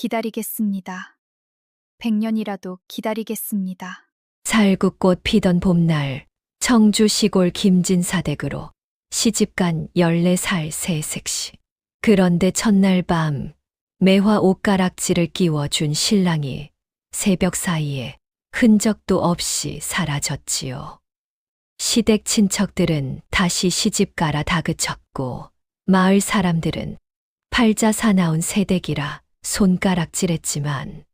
기다리겠습니다. 100년이라도 기다리겠습니다. 살구꽃 피던 봄날 청주 시골 김진사댁으로 시집간 14살 새색시. 그런데 첫날 밤 매화 옷가락지를 끼워준 신랑이 새벽 사이에 흔적도 없이 사라졌지요. 시댁 친척들은 다시 시집가라 다그쳤고 마을 사람들은 팔자 사나운 새댁이라 손가락질했지만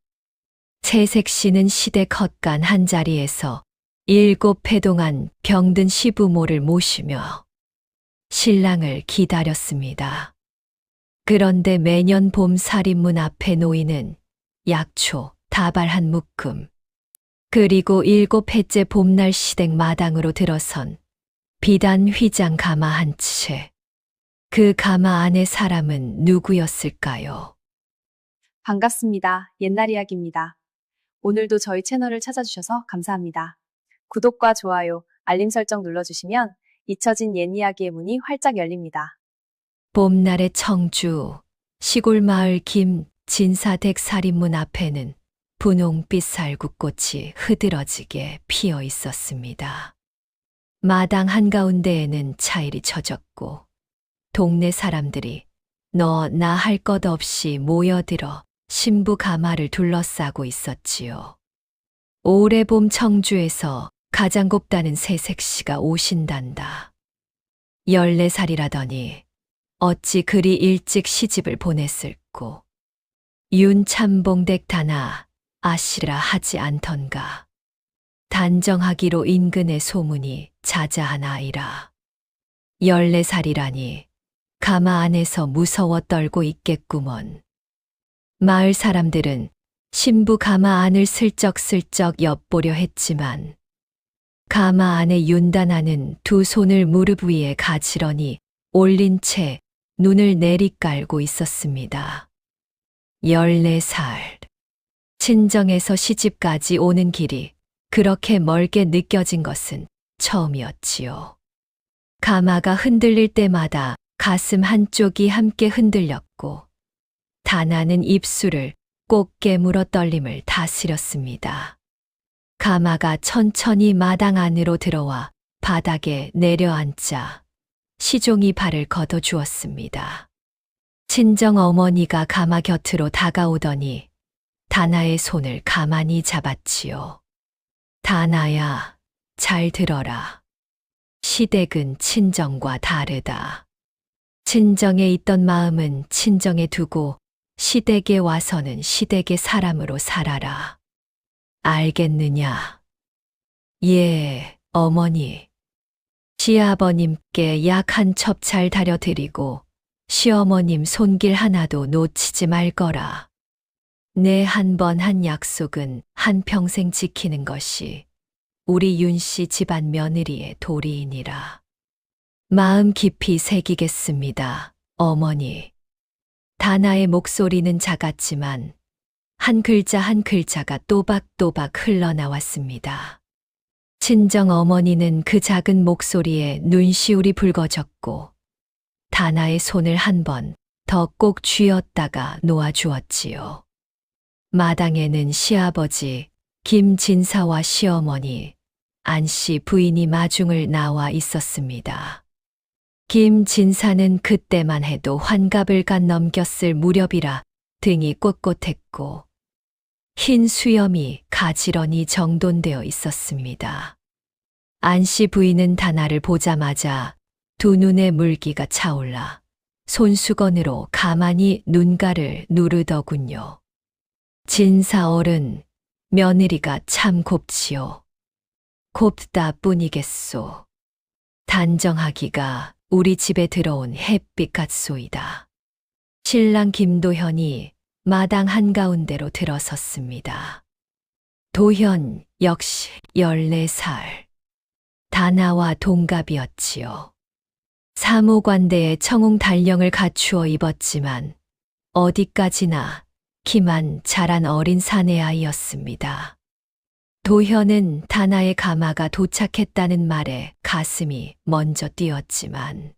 새색 씨는 시댁 헛간 한자리에서 7해 동안 병든 시부모를 모시며 신랑을 기다렸습니다. 그런데 매년 봄 살인문 앞에 놓이는 약초, 다발 한 묶음, 그리고 7해째 봄날 시댁 마당으로 들어선 비단 휘장 가마 한 채. 그 가마 안의 사람은 누구였을까요? 반갑습니다. 옛날 이야기입니다. 오늘도 저희 채널을 찾아주셔서 감사합니다. 구독과 좋아요, 알림 설정 눌러주시면 잊혀진 옛 이야기의 문이 활짝 열립니다. 봄날의 청주 시골 마을 김진사댁 살인문 앞에는 분홍빛 살구꽃이 흐드러지게 피어 있었습니다. 마당 한가운데에는 차일이 젖었고 동네 사람들이 너 나 할 것 없이 모여들어 신부 가마를 둘러싸고 있었지요. 올해 봄 청주에서 가장 곱다는 새색시가 오신단다. 14살이라더니 어찌 그리 일찍 시집을 보냈을꼬. 윤참봉댁 다나 아시라 하지 않던가. 단정하기로 인근의 소문이 자자한 아이라. 14살이라니 가마 안에서 무서워 떨고 있겠구먼. 마을 사람들은 신부 가마 안을 슬쩍슬쩍 엿보려 했지만 가마 안에 윤다나는 두 손을 무릎 위에 가지런히 올린 채 눈을 내리깔고 있었습니다. 14살. 친정에서 시집까지 오는 길이 그렇게 멀게 느껴진 것은 처음이었지요. 가마가 흔들릴 때마다 가슴 한쪽이 함께 흔들렸고 다나는 입술을 꼭 깨물어 떨림을 다스렸습니다. 가마가 천천히 마당 안으로 들어와 바닥에 내려앉자 시종이 발을 걷어주었습니다. 친정 어머니가 가마 곁으로 다가오더니 다나의 손을 가만히 잡았지요. 다나야, 잘 들어라. 시댁은 친정과 다르다. 친정에 있던 마음은 친정에 두고 시댁에 와서는 시댁의 사람으로 살아라. 알겠느냐? 예, 어머니. 시아버님께 약 한 첩 잘 다려드리고 시어머님 손길 하나도 놓치지 말거라. 내 한 번 한 약속은 한평생 지키는 것이 우리 윤씨 집안 며느리의 도리이니라. 마음 깊이 새기겠습니다, 어머니. 다나의 목소리는 작았지만 한 글자 한 글자가 또박또박 흘러나왔습니다. 친정 어머니는 그 작은 목소리에 눈시울이 붉어졌고 다나의 손을 한 번 더 꼭 쥐었다가 놓아주었지요. 마당에는 시아버지 김진사와 시어머니 안씨 부인이 마중을 나와 있었습니다. 김진사는 그때만 해도 환갑을 간 넘겼을 무렵이라 등이 꼿꼿했고 흰 수염이 가지런히 정돈되어 있었습니다. 안씨 부인은 다나를 보자마자 두 눈에 물기가 차올라 손수건으로 가만히 눈가를 누르더군요. 진사 어른, 며느리가 참 곱지요. 곱다 뿐이겠소. 단정하기가 우리 집에 들어온 햇빛 같소이다. 신랑 김도현이 마당 한가운데로 들어섰습니다. 도현 역시 14살. 다나와 동갑이었지요. 사모관대에 청웅 달령을 갖추어 입었지만 어디까지나 키만 자란 어린 사내아이였습니다. 도현은 다나의 가마가 도착했다는 말에 가슴이 먼저 뛰었지만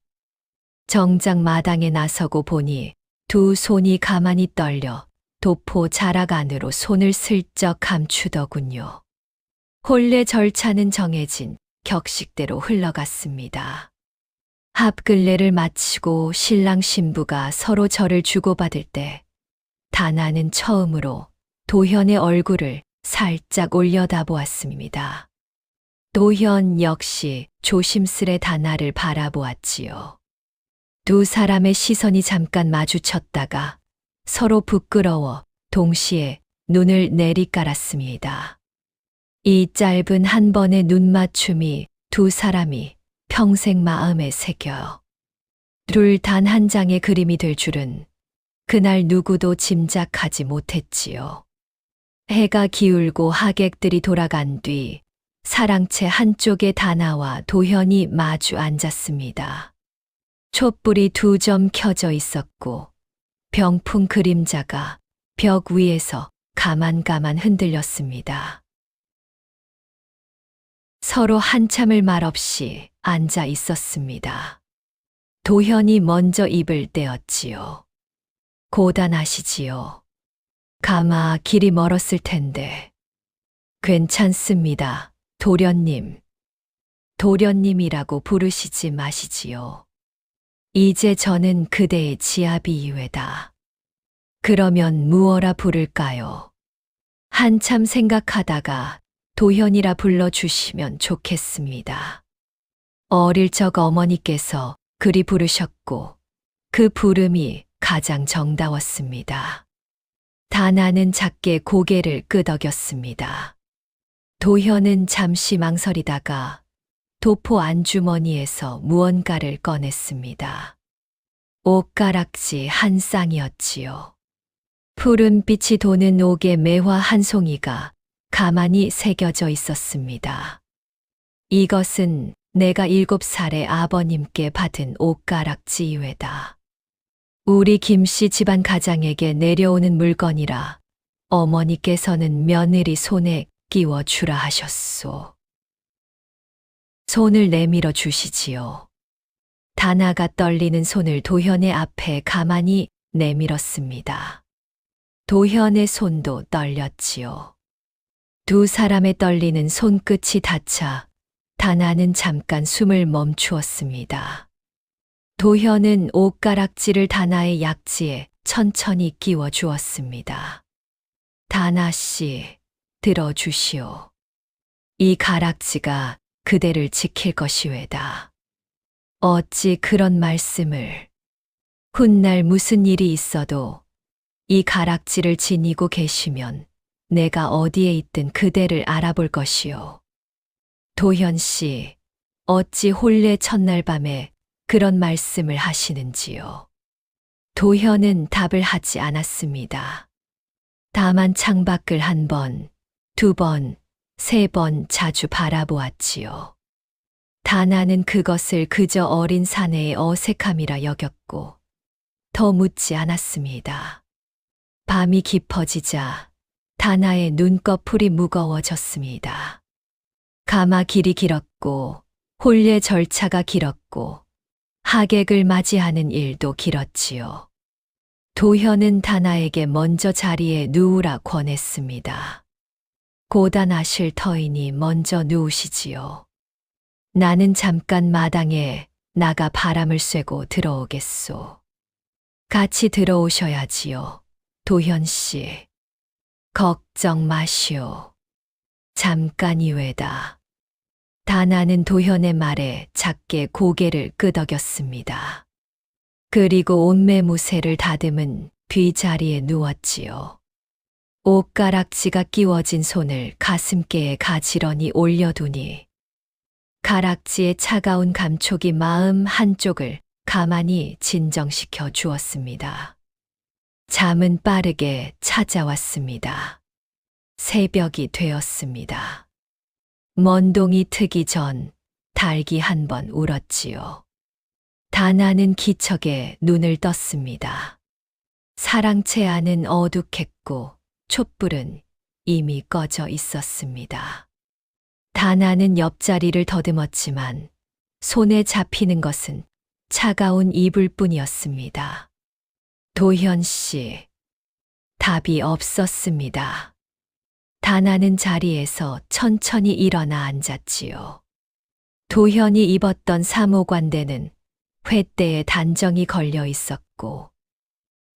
정작 마당에 나서고 보니 두 손이 가만히 떨려 도포 자락 안으로 손을 슬쩍 감추더군요. 혼례 절차는 정해진 격식대로 흘러갔습니다. 합글례를 마치고 신랑 신부가 서로 절을 주고받을 때 다나는 처음으로 도현의 얼굴을 살짝 올려다보았습니다. 도현 역시 조심스레 다나를 바라보았지요. 두 사람의 시선이 잠깐 마주쳤다가 서로 부끄러워 동시에 눈을 내리깔았습니다. 이 짧은 한 번의 눈맞춤이 두 사람이 평생 마음에 새겨 둘 단 한 장의 그림이 될 줄은 그날 누구도 짐작하지 못했지요. 해가 기울고 하객들이 돌아간 뒤 사랑채 한쪽에 다나와 도현이 마주 앉았습니다. 촛불이 2점 켜져 있었고 병풍 그림자가 벽 위에서 가만가만 흔들렸습니다. 서로 한참을 말없이 앉아 있었습니다. 도현이 먼저 입을 떼었지요. 고단하시지요. 가마 길이 멀었을 텐데. 괜찮습니다, 도련님. 도련님이라고 부르시지 마시지요. 이제 저는 그대의 지아비 이외다. 그러면 무어라 부를까요? 한참 생각하다가 도현이라 불러주시면 좋겠습니다. 어릴 적 어머니께서 그리 부르셨고 그 부름이 가장 정다웠습니다. 다나는 작게 고개를 끄덕였습니다. 도현은 잠시 망설이다가 도포 안주머니에서 무언가를 꺼냈습니다. 옷가락지 한 쌍이었지요. 푸른 빛이 도는 옥의 매화 한 송이가 가만히 새겨져 있었습니다. 이것은 내가 7살의 아버님께 받은 옷가락지이외다. 우리 김씨 집안 가장에게 내려오는 물건이라 어머니께서는 며느리 손에 끼워 주라 하셨소. 손을 내밀어 주시지요. 다나가 떨리는 손을 도현의 앞에 가만히 내밀었습니다. 도현의 손도 떨렸지요. 두 사람의 떨리는 손끝이 닿자 다나는 잠깐 숨을 멈추었습니다. 도현은 옷가락지를 다나의 약지에 천천히 끼워 주었습니다. 다나 씨, 들어주시오. 이 가락지가 그대를 지킬 것이외다. 어찌 그런 말씀을. 훗날 무슨 일이 있어도 이 가락지를 지니고 계시면 내가 어디에 있든 그대를 알아볼 것이오. 도현 씨, 어찌 혼례 첫날 밤에 그런 말씀을 하시는지요. 도현은 답을 하지 않았습니다. 다만 창밖을 1번, 2번, 3번 자주 바라보았지요. 다나는 그것을 그저 어린 사내의 어색함이라 여겼고 더 묻지 않았습니다. 밤이 깊어지자 다나의 눈꺼풀이 무거워졌습니다. 가마 길이 길었고 혼례 절차가 길었고 하객을 맞이하는 일도 길었지요. 도현은 다나에게 먼저 자리에 누우라 권했습니다. 고단하실 터이니 먼저 누우시지요. 나는 잠깐 마당에 나가 바람을 쐬고 들어오겠소. 같이 들어오셔야지요, 도현 씨. 걱정 마시오. 잠깐이외다. 다나는 도현의 말에 작게 고개를 끄덕였습니다. 그리고 옷매무새를 다듬은 뒷자리에 누웠지요. 옷가락지가 끼워진 손을 가슴께에 가지런히 올려두니 가락지의 차가운 감촉이 마음 한쪽을 가만히 진정시켜 주었습니다. 잠은 빠르게 찾아왔습니다. 새벽이 되었습니다. 먼동이 트기 전 닭이 1번 울었지요. 다나는 기척에 눈을 떴습니다. 사랑채 안은 어둑했고 촛불은 이미 꺼져 있었습니다. 다나는 옆자리를 더듬었지만 손에 잡히는 것은 차가운 이불뿐이었습니다. 도현 씨. 답이 없었습니다. 다나는 자리에서 천천히 일어나 앉았지요. 도현이 입었던 사모관대는 횃대에 단정히 걸려 있었고,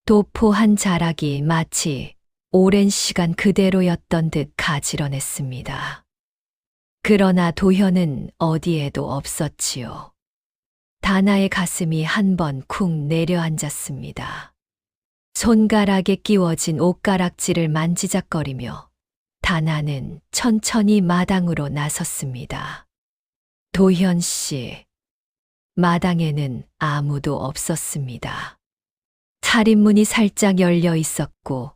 도포 한 자락이 마치 오랜 시간 그대로였던 듯 가지런했습니다. 그러나 도현은 어디에도 없었지요. 다나의 가슴이 한 번 쿵 내려앉았습니다. 손가락에 끼워진 옷가락지를 만지작거리며 다나는 천천히 마당으로 나섰습니다. 도현 씨. 마당에는 아무도 없었습니다. 차림문이 살짝 열려 있었고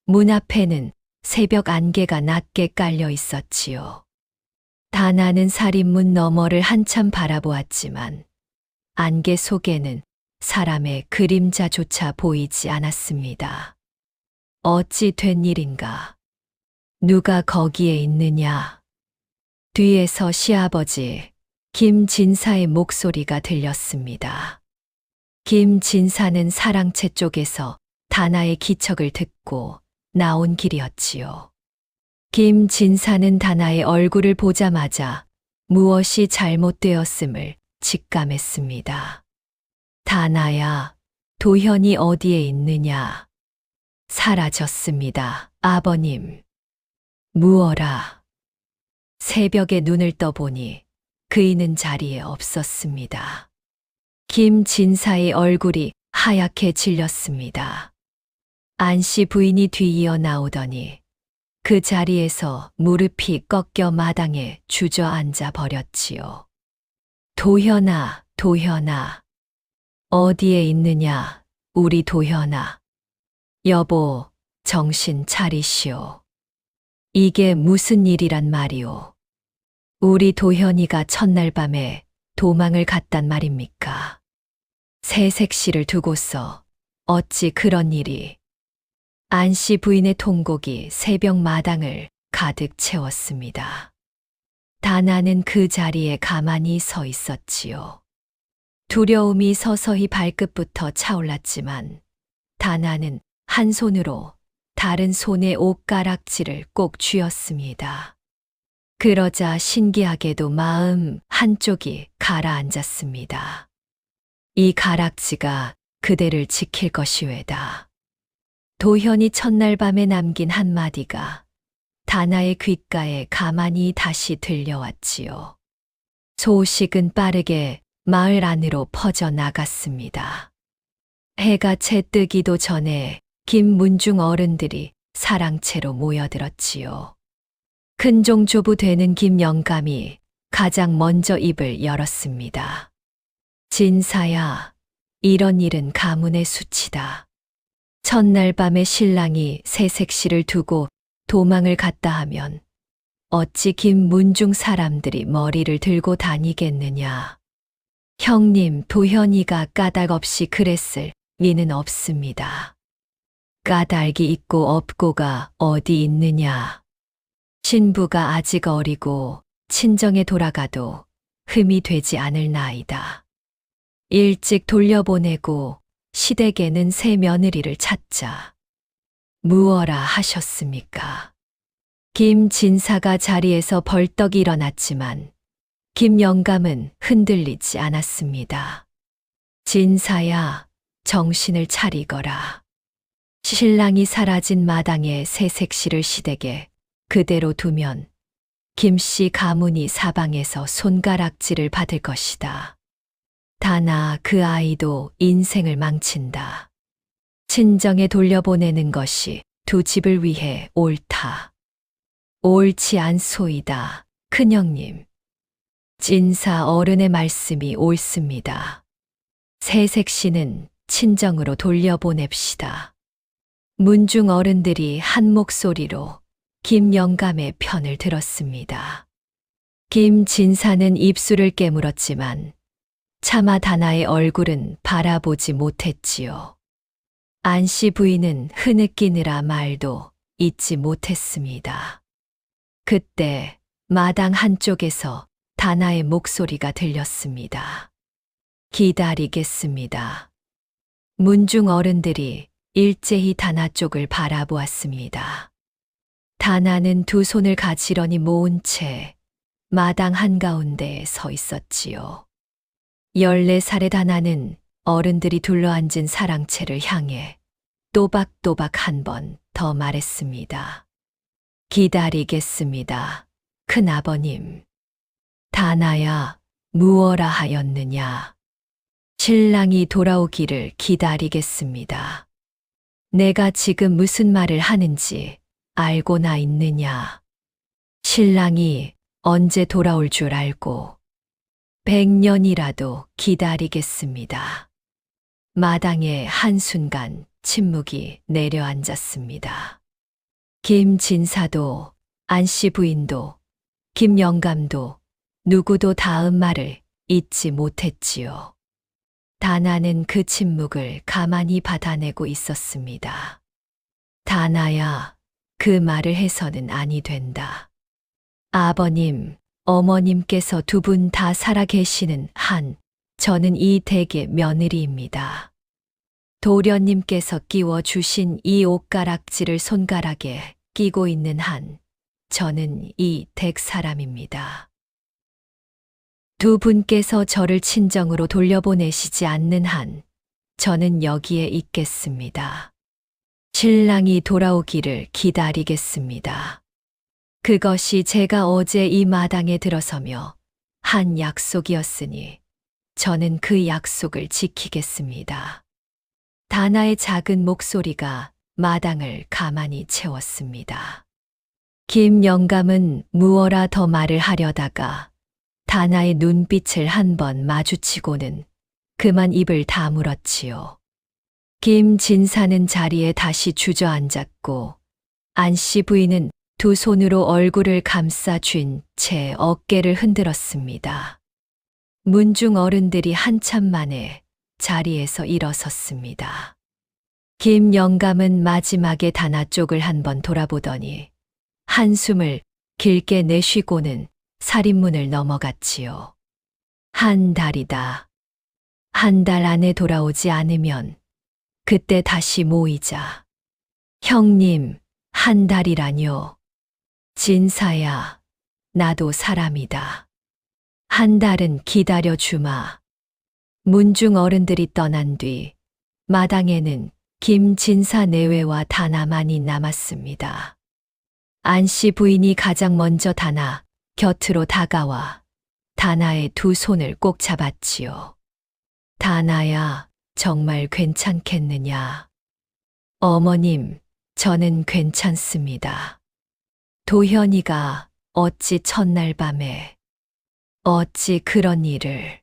문 앞에는 새벽 안개가 낮게 깔려 있었지요. 다나는 살인문 너머를 한참 바라보았지만 안개 속에는 사람의 그림자조차 보이지 않았습니다. 어찌 된 일인가? 누가 거기에 있느냐? 뒤에서 시아버지 김진사의 목소리가 들렸습니다. 김진사는 사랑채 쪽에서 다나의 기척을 듣고 나온 길이었지요. 김진사는 다나의 얼굴을 보자마자 무엇이 잘못되었음을 직감했습니다. 다나야, 도현이 어디에 있느냐? 사라졌습니다, 아버님. 무어라. 새벽에 눈을 떠보니 그이는 자리에 없었습니다. 김진사의 얼굴이 하얗게 질렸습니다. 안씨 부인이 뒤이어 나오더니 그 자리에서 무릎이 꺾여 마당에 주저앉아 버렸지요. 도현아, 도현아. 어디에 있느냐, 우리 도현아. 여보, 정신 차리시오. 이게 무슨 일이란 말이오. 우리 도현이가 첫날 밤에 도망을 갔단 말입니까? 새색시를 두고서 어찌 그런 일이. 안씨 부인의 통곡이 새벽 마당을 가득 채웠습니다. 다나는 그 자리에 가만히 서 있었지요. 두려움이 서서히 발끝부터 차올랐지만 다나는 한 손으로 다른 손의 옷가락지를 꼭 쥐었습니다. 그러자 신기하게도 마음 한쪽이 가라앉았습니다. 이 가락지가 그대를 지킬 것이외다. 도현이 첫날 밤에 남긴 한마디가 다나의 귓가에 가만히 다시 들려왔지요. 소식은 빠르게 마을 안으로 퍼져나갔습니다. 해가 채 뜨기도 전에 김문중 어른들이 사랑채로 모여들었지요. 큰종조부 되는 김영감이 가장 먼저 입을 열었습니다. 진사야, 이런 일은 가문의 수치다. 첫날 밤에 신랑이 새색시를 두고 도망을 갔다 하면 어찌 김문중 사람들이 머리를 들고 다니겠느냐. 형님, 도현이가 까닭 없이 그랬을 리는 없습니다. 까닭이 있고 없고가 어디 있느냐. 신부가 아직 어리고 친정에 돌아가도 흠이 되지 않을 나이다. 일찍 돌려보내고 시댁에는 새 며느리를 찾자. 무어라 하셨습니까? 김진사가 자리에서 벌떡 일어났지만 김영감은 흔들리지 않았습니다. 진사야, 정신을 차리거라. 신랑이 사라진 마당에 새색시를 시댁에 그대로 두면 김씨 가문이 사방에서 손가락질을 받을 것이다. 다나 그 아이도 인생을 망친다. 친정에 돌려보내는 것이 두 집을 위해 옳다. 옳지 않소이다, 큰형님. 진사 어른의 말씀이 옳습니다. 새색시는 친정으로 돌려보냅시다. 문중 어른들이 한 목소리로 김영감의 편을 들었습니다. 김진사는 입술을 깨물었지만 차마 다나의 얼굴은 바라보지 못했지요. 안씨 부인은 흐느끼느라 말도 잇지 못했습니다. 그때 마당 한쪽에서 다나의 목소리가 들렸습니다. 기다리겠습니다. 문중 어른들이 일제히 다나 쪽을 바라보았습니다. 다나는 두 손을 가지런히 모은 채 마당 한가운데에 서 있었지요. 14살의 다나는 어른들이 둘러앉은 사랑채를 향해 또박또박 한 번 더 말했습니다. 기다리겠습니다. 큰아버님. 다나야, 무어라 하였느냐. 신랑이 돌아오기를 기다리겠습니다. 내가 지금 무슨 말을 하는지 알고나 있느냐. 신랑이 언제 돌아올 줄 알고 100년이라도 기다리겠습니다. 마당에 한순간 침묵이 내려앉았습니다. 김진사도, 안씨 부인도, 김영감도 누구도 다음 말을 잊지 못했지요. 다나는 그 침묵을 가만히 받아내고 있었습니다. 다나야, 그 말을 해서는 아니 된다. 아버님, 어머님께서 두 분 다 살아계시는 한, 저는 이 댁의 며느리입니다. 도련님께서 끼워 주신 이 옷가락지를 손가락에 끼고 있는 한, 저는 이 댁 사람입니다. 두 분께서 저를 친정으로 돌려보내시지 않는 한, 저는 여기에 있겠습니다. 신랑이 돌아오기를 기다리겠습니다. 그것이 제가 어제 이 마당에 들어서며 한 약속이었으니 저는 그 약속을 지키겠습니다. 다나의 작은 목소리가 마당을 가만히 채웠습니다. 김영감은 무어라 더 말을 하려다가 다나의 눈빛을 한 번 마주치고는 그만 입을 다물었지요. 김진사는 자리에 다시 주저앉았고 안씨 부인은 두 손으로 얼굴을 감싸 쥔 채 어깨를 흔들었습니다. 문중 어른들이 한참 만에 자리에서 일어섰습니다. 김영감은 마지막에 다나 쪽을 한번 돌아보더니 한숨을 길게 내쉬고는 살인문을 넘어갔지요. 한 달이다. 한 달 안에 돌아오지 않으면 그때 다시 모이자. 형님, 한 달이라뇨. 진사야, 나도 사람이다. 한 달은 기다려 주마. 문중 어른들이 떠난 뒤 마당에는 김진사 내외와 다나만이 남았습니다. 안씨 부인이 가장 먼저 다나 곁으로 다가와 다나의 두 손을 꼭 잡았지요. 다나야, 정말 괜찮겠느냐? 어머님, 저는 괜찮습니다. 도현이가 어찌 첫날 밤에 어찌 그런 일을.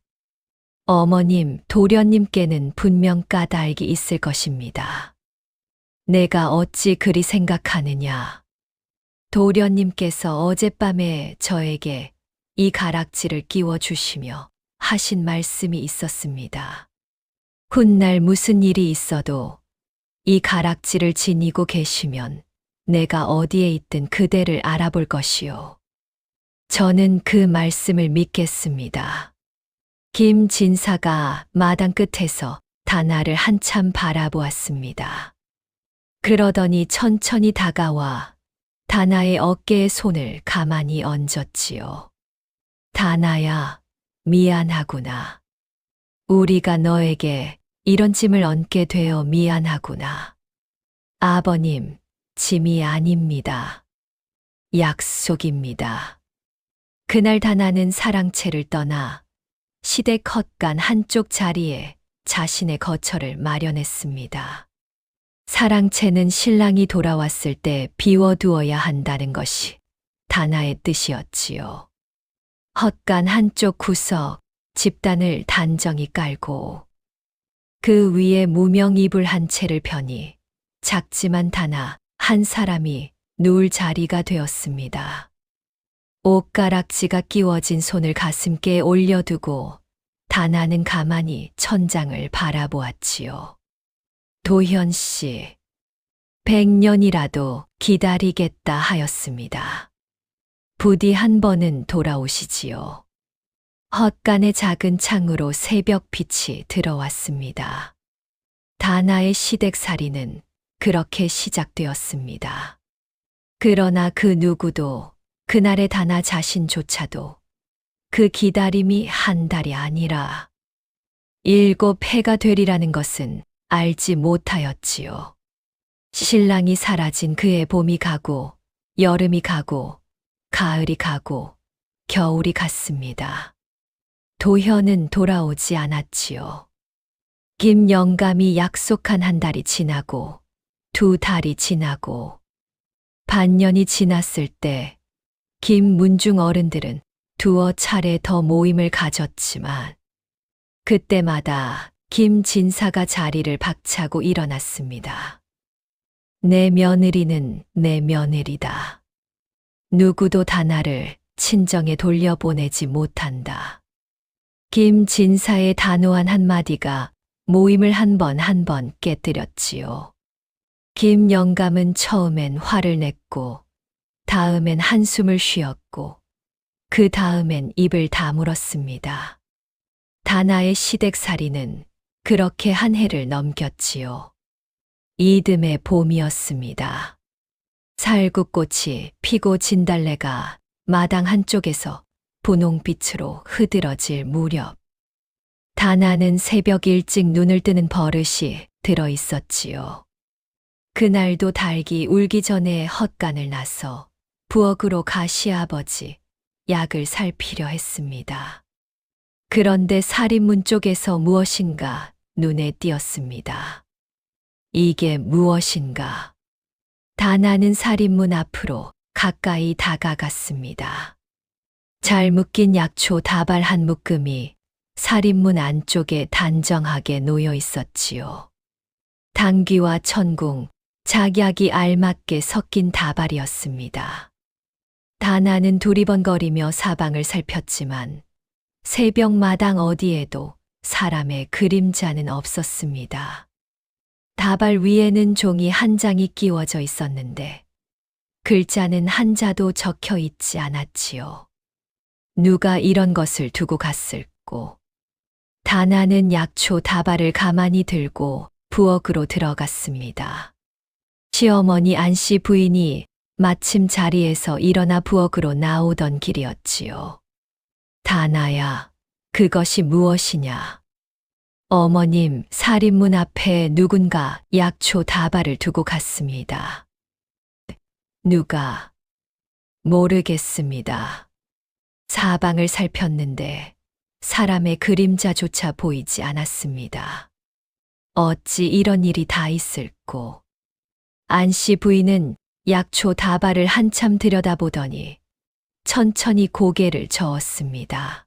어머님, 도련님께는 분명 까닭이 있을 것입니다. 내가 어찌 그리 생각하느냐. 도련님께서 어젯밤에 저에게 이 가락지를 끼워 주시며 하신 말씀이 있었습니다. 훗날 무슨 일이 있어도 이 가락지를 지니고 계시면 내가 어디에 있든 그대를 알아볼 것이요. 저는 그 말씀을 믿겠습니다. 김진사가 마당 끝에서 다나를 한참 바라보았습니다. 그러더니 천천히 다가와 다나의 어깨에 손을 가만히 얹었지요. 다나야, 미안하구나. 우리가 너에게 이런 짐을 얹게 되어 미안하구나. 아버님, 짐이 아닙니다. 약속입니다. 그날 다나는 사랑채를 떠나 시댁 헛간 한쪽 자리에 자신의 거처를 마련했습니다. 사랑채는 신랑이 돌아왔을 때 비워두어야 한다는 것이 다나의 뜻이었지요. 헛간 한쪽 구석 집단을 단정히 깔고 그 위에 무명 이불 한 채를 펴니 작지만 다나 한 사람이 누울 자리가 되었습니다. 옷가락지가 끼워진 손을 가슴께 올려두고 다나는 가만히 천장을 바라보았지요. 도현 씨, 100년이라도 기다리겠다 하였습니다. 부디 한 번은 돌아오시지요. 헛간의 작은 창으로 새벽 빛이 들어왔습니다. 다나의 시댁살이는 그렇게 시작되었습니다. 그러나 그 누구도 그날의 다나 자신조차도 그 기다림이 한 달이 아니라 7해가 되리라는 것은 알지 못하였지요. 신랑이 사라진 그해 봄이 가고 여름이 가고 가을이 가고 겨울이 갔습니다. 도현은 돌아오지 않았지요. 김영감이 약속한 한 달이 지나고 2달이 지나고 반년이 지났을 때 김문중 어른들은 2차례 더 모임을 가졌지만 그때마다 김진사가 자리를 박차고 일어났습니다. 내 며느리는 내 며느리다. 누구도 다나를 친정에 돌려보내지 못한다. 김진사의 단호한 한마디가 모임을 한 번 깨뜨렸지요. 김영감은 처음엔 화를 냈고 다음엔 한숨을 쉬었고 그 다음엔 입을 다물었습니다. 다나의 시댁살이는 그렇게 한 해를 넘겼지요. 이듬해 봄이었습니다. 살구꽃이 피고 진달래가 마당 한쪽에서 분홍빛으로 흐드러질 무렵 다나는 새벽 일찍 눈을 뜨는 버릇이 들어 있었지요. 그날도 닭이 울기 전에 헛간을 나서 부엌으로 가 시아버지 약을 살피려 했습니다. 그런데 살인문 쪽에서 무엇인가 눈에 띄었습니다. 이게 무엇인가? 다나는 살인문 앞으로 가까이 다가갔습니다. 잘 묶인 약초 다발 한 묶음이 살인문 안쪽에 단정하게 놓여 있었지요. 당귀와 천궁, 작약이 알맞게 섞인 다발이었습니다. 다나는 두리번거리며 사방을 살폈지만 새벽 마당 어디에도 사람의 그림자는 없었습니다. 다발 위에는 종이 한 장이 끼워져 있었는데 글자는 한자도 적혀 있지 않았지요. 누가 이런 것을 두고 갔을꼬. 다나는 약초 다발을 가만히 들고 부엌으로 들어갔습니다. 시어머니 안씨 부인이 마침 자리에서 일어나 부엌으로 나오던 길이었지요. 다나야, 그것이 무엇이냐? 어머님, 살인문 앞에 누군가 약초 다발을 두고 갔습니다. 누가? 모르겠습니다. 사방을 살폈는데 사람의 그림자조차 보이지 않았습니다. 어찌 이런 일이 다 있을꼬. 안씨 부인은 약초 다발을 한참 들여다보더니 천천히 고개를 저었습니다.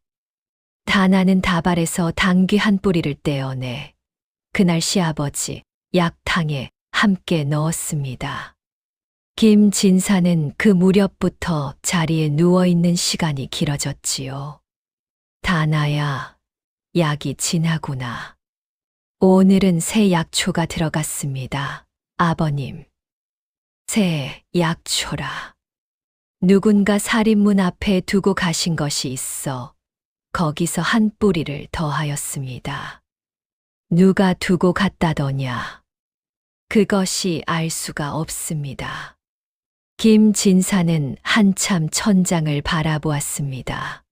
다나는 다발에서 당귀 한 뿌리를 떼어내 그날 시아버지 약탕에 함께 넣었습니다. 김진사는 그 무렵부터 자리에 누워있는 시간이 길어졌지요. 다나야, 약이 지나구나. 오늘은 새 약초가 들어갔습니다. 아버님. 새 약초라. 누군가 살인문 앞에 두고 가신 것이 있어 거기서 한 뿌리를 더하였습니다. 누가 두고 갔다더냐? 그것이 알 수가 없습니다. 김진사는 한참 천장을 바라보았습니다.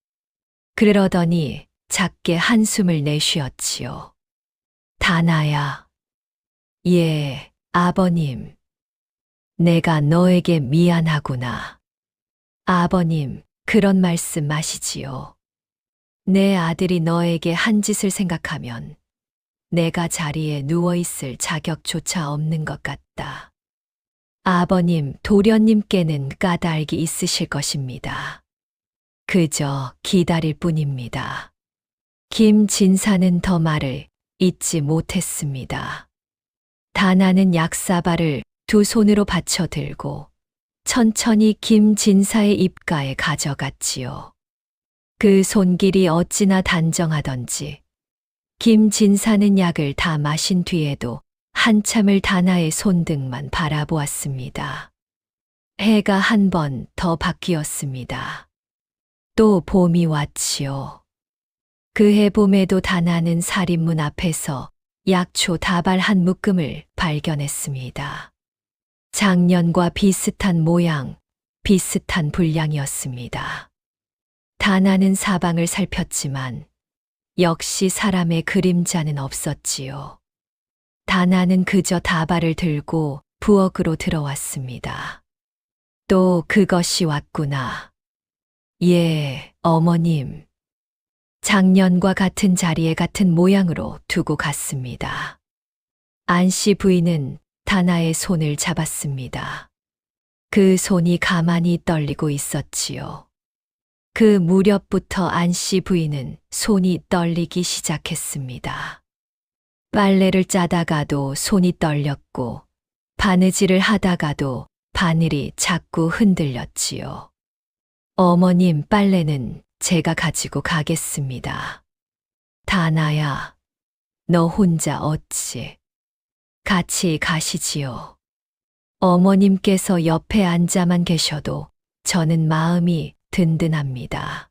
그러더니 작게 한숨을 내쉬었지요. 다나야. 예, 아버님. 내가 너에게 미안하구나. 아버님, 그런 말씀 마시지요. 내 아들이 너에게 한 짓을 생각하면 내가 자리에 누워있을 자격조차 없는 것 같다. 아버님, 도련님께는 까닭이 있으실 것입니다. 그저 기다릴 뿐입니다. 김진사는 더 말을 잇지 못했습니다. 다나는 약사발을 두 손으로 받쳐 들고 천천히 김진사의 입가에 가져갔지요. 그 손길이 어찌나 단정하던지 김진사는 약을 다 마신 뒤에도 한참을 다나의 손등만 바라보았습니다. 해가 한 번 더 바뀌었습니다. 또 봄이 왔지요. 그해 봄에도 다나는 살인문 앞에서 약초 다발 한 묶음을 발견했습니다. 작년과 비슷한 모양, 비슷한 분량이었습니다. 다나는 사방을 살폈지만 역시 사람의 그림자는 없었지요. 다나는 그저 다발을 들고 부엌으로 들어왔습니다. 또 그것이 왔구나. 예, 어머님. 작년과 같은 자리에 같은 모양으로 두고 갔습니다. 안씨 부인은 다나의 손을 잡았습니다. 그 손이 가만히 떨리고 있었지요. 그 무렵부터 안씨 부인은 손이 떨리기 시작했습니다. 빨래를 짜다가도 손이 떨렸고, 바느질을 하다가도 바늘이 자꾸 흔들렸지요. 어머님, 빨래는 제가 가지고 가겠습니다. 다나야, 너 혼자 어찌 같이 가시지요. 어머님께서 옆에 앉아만 계셔도 저는 마음이 든든합니다.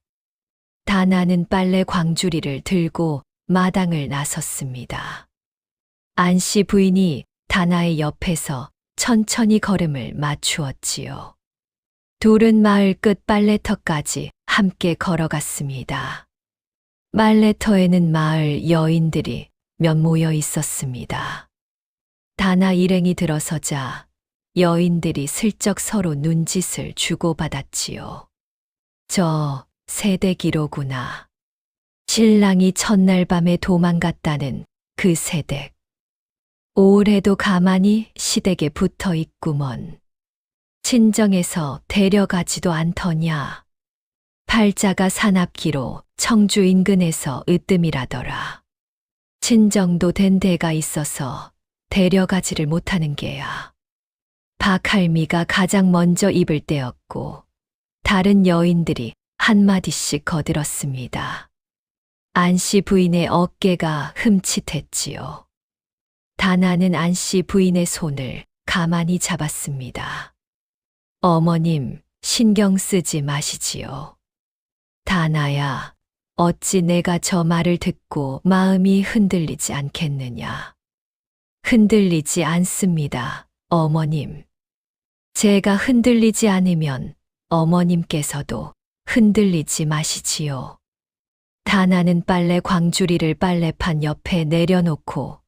다나는 빨래 광주리를 들고 마당을 나섰습니다. 안씨 부인이 다나의 옆에서 천천히 걸음을 맞추었지요. 둘은 마을 끝 빨래터까지 함께 걸어갔습니다. 빨래터에는 마을 여인들이 몇 모여 있었습니다. 다나 일행이 들어서자 여인들이 슬쩍 서로 눈짓을 주고받았지요. 저 새댁이로구나. 신랑이 첫날 밤에 도망갔다는 그 새댁. 올해도 가만히 시댁에 붙어 있구먼. 친정에서 데려가지도 않더냐. 팔자가 산앞기로 청주 인근에서 으뜸이라더라. 친정도 된 데가 있어서 데려가지를 못하는 게야. 박할미가 가장 먼저 입을 떼었고 다른 여인들이 한마디씩 거들었습니다. 안씨 부인의 어깨가 흠칫했지요. 다나는 안씨 부인의 손을 가만히 잡았습니다. 어머님, 신경 쓰지 마시지요. 다나야, 어찌 내가 저 말을 듣고 마음이 흔들리지 않겠느냐. 흔들리지 않습니다, 어머님. 제가 흔들리지 않으면 어머님께서도 흔들리지 마시지요. 다나는 빨래 광주리를 빨래판 옆에 내려놓고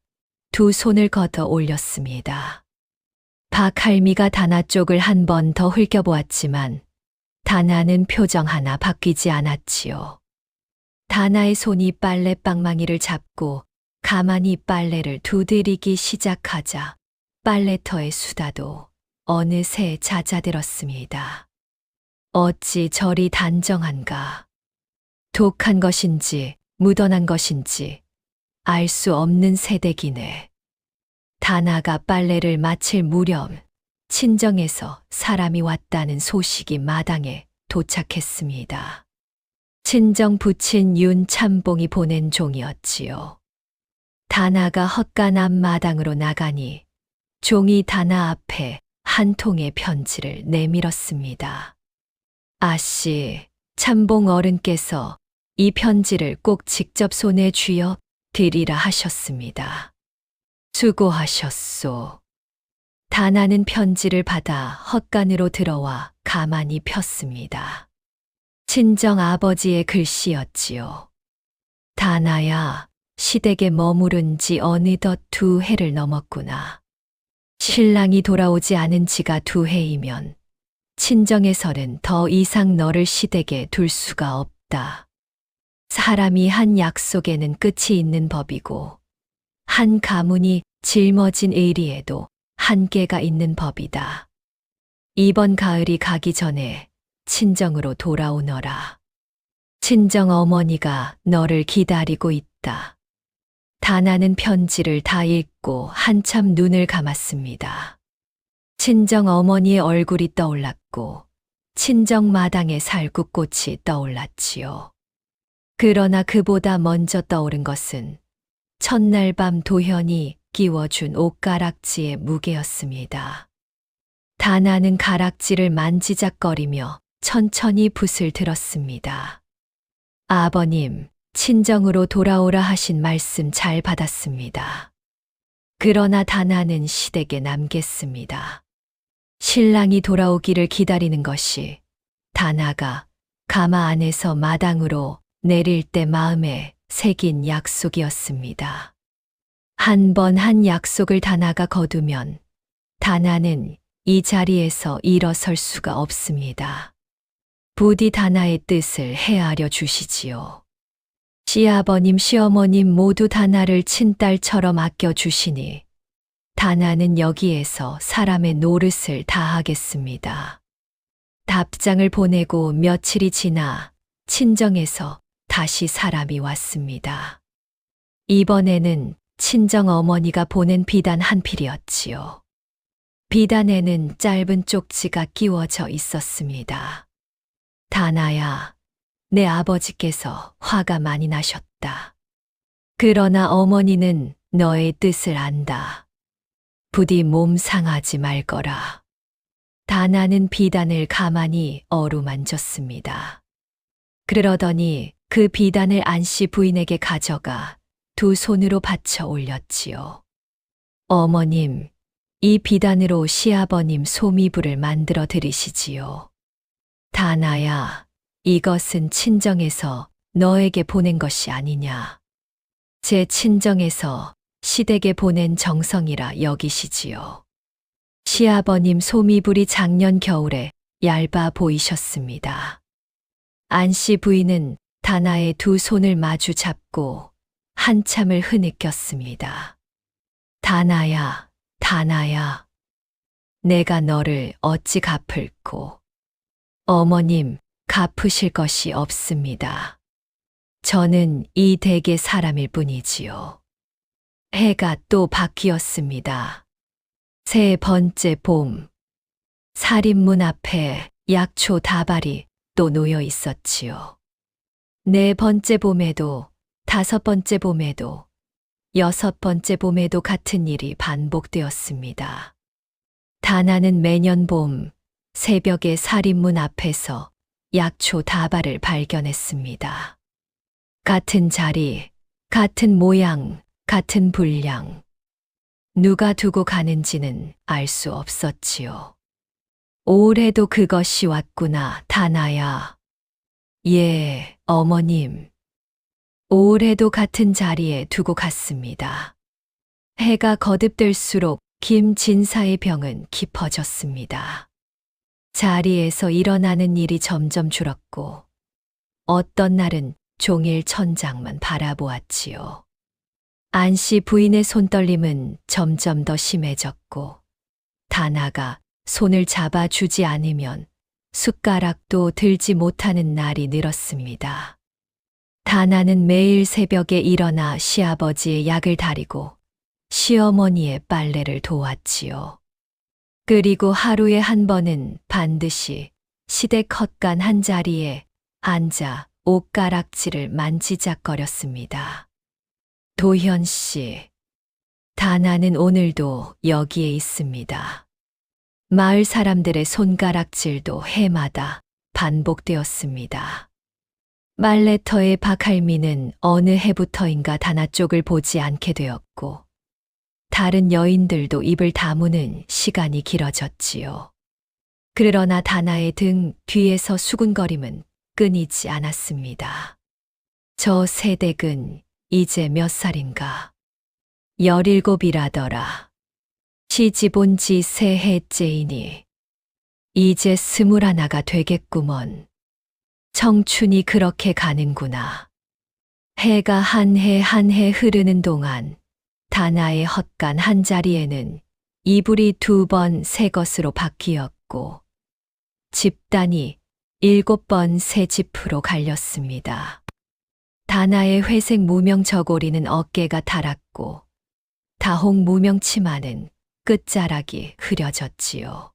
두 손을 걷어 올렸습니다. 박할미가 다나 쪽을 한 번 더 흘겨보았지만 다나는 표정 하나 바뀌지 않았지요. 다나의 손이 빨래 방망이를 잡고 가만히 빨래를 두드리기 시작하자 빨래터의 수다도 어느새 잦아들었습니다. 어찌 저리 단정한가. 독한 것인지 묻어난 것인지 알 수 없는 새댁이네. 다나가 빨래를 마칠 무렵 친정에서 사람이 왔다는 소식이 마당에 도착했습니다. 친정 부친 윤참봉이 보낸 종이었지요. 다나가 헛간 앞마당으로 나가니 종이 다나 앞에 한 통의 편지를 내밀었습니다. 아씨, 참봉 어른께서 이 편지를 꼭 직접 손에 쥐어 드리라 하셨습니다. 수고하셨소. 다나는 편지를 받아 헛간으로 들어와 가만히 폈습니다. 친정 아버지의 글씨였지요. 다나야, 시댁에 머무른 지 어느덧 2해를 넘었구나. 신랑이 돌아오지 않은 지가 2해이면 친정에서는 더 이상 너를 시댁에 둘 수가 없다. 사람이 한 약속에는 끝이 있는 법이고 한 가문이 짊어진 의리에도 한계가 있는 법이다. 이번 가을이 가기 전에 친정으로 돌아오너라. 친정 어머니가 너를 기다리고 있다. 다나는 편지를 다 읽고 한참 눈을 감았습니다. 친정 어머니의 얼굴이 떠올랐고 친정 마당의 살구꽃이 떠올랐지요. 그러나 그보다 먼저 떠오른 것은 첫날 밤 도현이 끼워준 옷가락지의 무게였습니다. 다나는 가락지를 만지작거리며 천천히 붓을 들었습니다. 아버님, 친정으로 돌아오라 하신 말씀 잘 받았습니다. 그러나 다나는 시댁에 남겠습니다. 신랑이 돌아오기를 기다리는 것이 다나가 가마 안에서 마당으로 내릴 때 마음에 새긴 약속이었습니다. 한 번 한 약속을 다나가 거두면 다나는 이 자리에서 일어설 수가 없습니다. 부디 다나의 뜻을 헤아려 주시지요. 시아버님, 시어머님 모두 다나를 친딸처럼 아껴주시니 다나는 여기에서 사람의 노릇을 다하겠습니다. 답장을 보내고 며칠이 지나 친정에서 다시 사람이 왔습니다. 이번에는 친정 어머니가 보낸 비단 한 필이었지요. 비단에는 짧은 쪽지가 끼워져 있었습니다. 다나야, 내 아버지께서 화가 많이 나셨다. 그러나 어머니는 너의 뜻을 안다. 부디 몸 상하지 말거라. 다나는 비단을 가만히 어루만졌습니다. 그러더니 그 비단을 안씨 부인에게 가져가 두 손으로 받쳐 올렸지요. 어머님, 이 비단으로 시아버님 소미불을 만들어 드리시지요. 다나야, 이것은 친정에서 너에게 보낸 것이 아니냐. 제 친정에서 시댁에 보낸 정성이라 여기시지요. 시아버님 소미불이 작년 겨울에 얇아 보이셨습니다. 안씨 부인은 다나의 두 손을 마주 잡고 한참을 흐느꼈습니다. 다나야, 다나야, 내가 너를 어찌 갚을꼬. 어머님, 갚으실 것이 없습니다. 저는 이 댁의 사람일 뿐이지요. 해가 또 바뀌었습니다. 세 번째 봄, 살인문 앞에 약초 다발이 또 놓여 있었지요. 네 번째 봄에도, 다섯 번째 봄에도, 여섯 번째 봄에도 같은 일이 반복되었습니다. 다나는 매년 봄, 새벽에 살인문 앞에서 약초 다발을 발견했습니다. 같은 자리, 같은 모양, 같은 분량. 누가 두고 가는지는 알 수 없었지요. 올해도 그것이 왔구나, 다나야. 예, 어머님. 올해도 같은 자리에 두고 갔습니다. 해가 거듭될수록 김 진사의 병은 깊어졌습니다. 자리에서 일어나는 일이 점점 줄었고 어떤 날은 종일 천장만 바라보았지요. 안씨 부인의 손떨림은 점점 더 심해졌고 다나가 손을 잡아주지 않으면 숟가락도 들지 못하는 날이 늘었습니다. 다나는 매일 새벽에 일어나 시아버지의 약을 다리고 시어머니의 빨래를 도왔지요. 그리고 하루에 한 번은 반드시 시댁 헛간 한 자리에 앉아 옷가락질을 만지작거렸습니다. 도현 씨, 다나는 오늘도 여기에 있습니다. 마을 사람들의 손가락질도 해마다 반복되었습니다. 말레터의 박할미는 어느 해부터인가 다나 쪽을 보지 않게 되었고 다른 여인들도 입을 다무는 시간이 길어졌지요. 그러나 다나의 등 뒤에서 수군거림은 끊이지 않았습니다. 저 새댁은 이제 몇 살인가? 17이라더라. 시집 온 지 세 해째이니 이제 21가 되겠구먼. 청춘이 그렇게 가는구나. 해가 한 해 한 해 흐르는 동안 다나의 헛간 한 자리에는 이불이 2번 새 것으로 바뀌었고 집단이 7번 새 집으로 갈렸습니다. 다나의 회색 무명 저고리는 어깨가 닳았고 다홍 무명 치마는 끝자락이 흐려졌지요.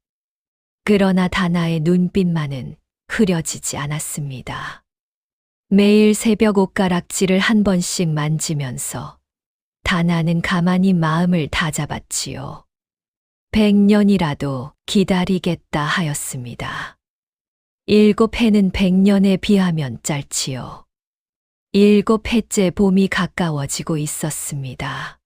그러나 다나의 눈빛만은 흐려지지 않았습니다. 매일 새벽 옷가락질을 한 번씩 만지면서 다나는 가만히 마음을 다잡았지요. 100년이라도 기다리겠다 하였습니다. 7해는 100년에 비하면 짧지요. 7해째 봄이 가까워지고 있었습니다.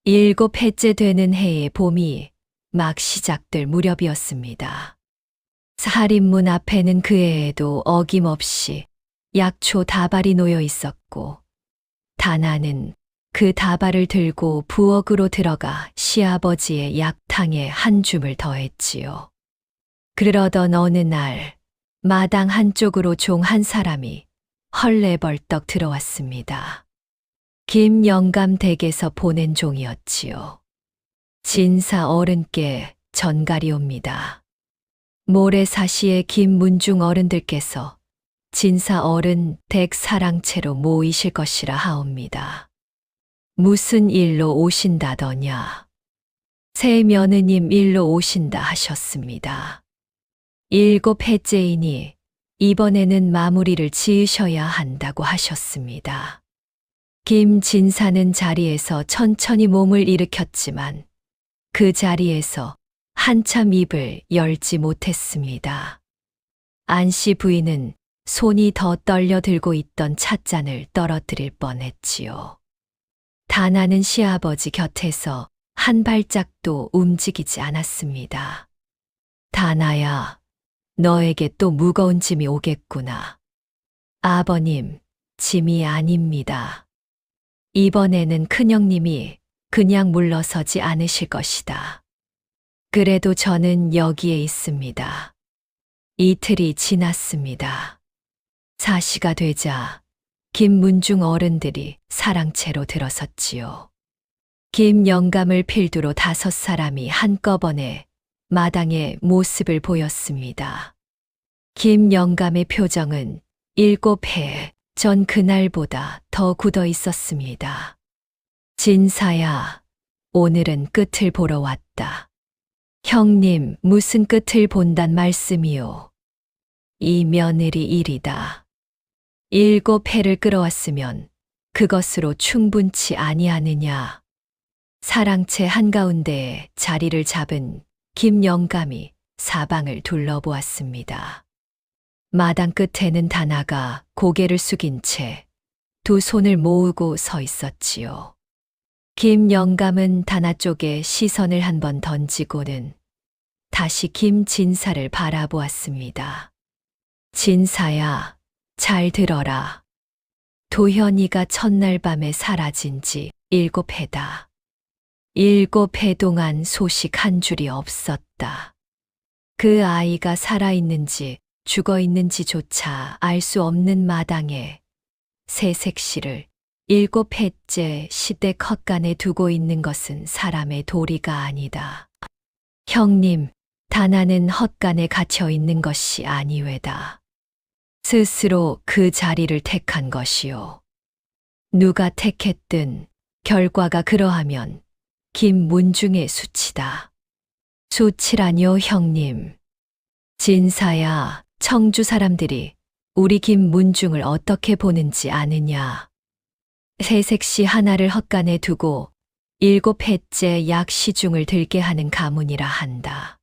7회째 되는 해의 봄이 막 시작될 무렵이었습니다. 살인문 앞에는 그 해에도 어김없이 약초 다발이 놓여 있었고, 다나는 그 다발을 들고 부엌으로 들어가 시아버지의 약탕에 한 줌을 더했지요. 그러던 어느 날 마당 한쪽으로 종 한 사람이 헐레벌떡 들어왔습니다. 김 영감 댁에서 보낸 종이었지요. 진사 어른께 전가리옵니다. 모래사시의 김문중 어른들께서 진사 어른 댁 사랑채로 모이실 것이라 하옵니다. 무슨 일로 오신다더냐. 새 며느님 일로 오신다 하셨습니다. 7회째이니 이번에는 마무리를 지으셔야 한다고 하셨습니다. 김 진사는 자리에서 천천히 몸을 일으켰지만 그 자리에서 한참 입을 열지 못했습니다. 안씨 부인은 손이 더 떨려 들고 있던 찻잔을 떨어뜨릴 뻔했지요. 다나는 시아버지 곁에서 한 발짝도 움직이지 않았습니다. 다나야, 너에게 또 무거운 짐이 오겠구나. 아버님, 짐이 아닙니다. 이번에는 큰형님이 그냥 물러서지 않으실 것이다. 그래도 저는 여기에 있습니다. 이틀이 지났습니다. 4시가 되자 김문중 어른들이 사랑채로 들어섰지요. 김 영감을 필두로 5사람이 한꺼번에 마당에 모습을 보였습니다. 김 영감의 표정은 7해 전 그날보다 더 굳어 있었습니다. 진사야, 오늘은 끝을 보러 왔다. 형님, 무슨 끝을 본단 말씀이요? 이 며느리 일이다. 7회를 끌어왔으면 그것으로 충분치 아니하느냐. 사랑채 한가운데에 자리를 잡은 김 영감이 사방을 둘러보았습니다. 마당 끝에는 다나가 고개를 숙인 채 2 손을 모으고 서 있었지요. 김 영감은 다나 쪽에 시선을 한번 던지고는 다시 김 진사를 바라보았습니다. 진사야, 잘 들어라. 도현이가 첫날 밤에 사라진 지 7회다. 7회 동안 소식 한 줄이 없었다. 그 아이가 살아있는지 죽어 있는지조차 알 수 없는 마당에 새색시를 7회째 시댁 헛간에 두고 있는 것은 사람의 도리가 아니다. 형님, 다나는 헛간에 갇혀 있는 것이 아니외다. 스스로 그 자리를 택한 것이요. 누가 택했든 결과가 그러하면 김문중의 수치다. 수치라뇨, 형님. 진사야, 청주 사람들이 우리 김문중을 어떻게 보는지 아느냐. 새색시 하나를 헛간에 두고 7회째 약시중을 들게 하는 가문이라 한다.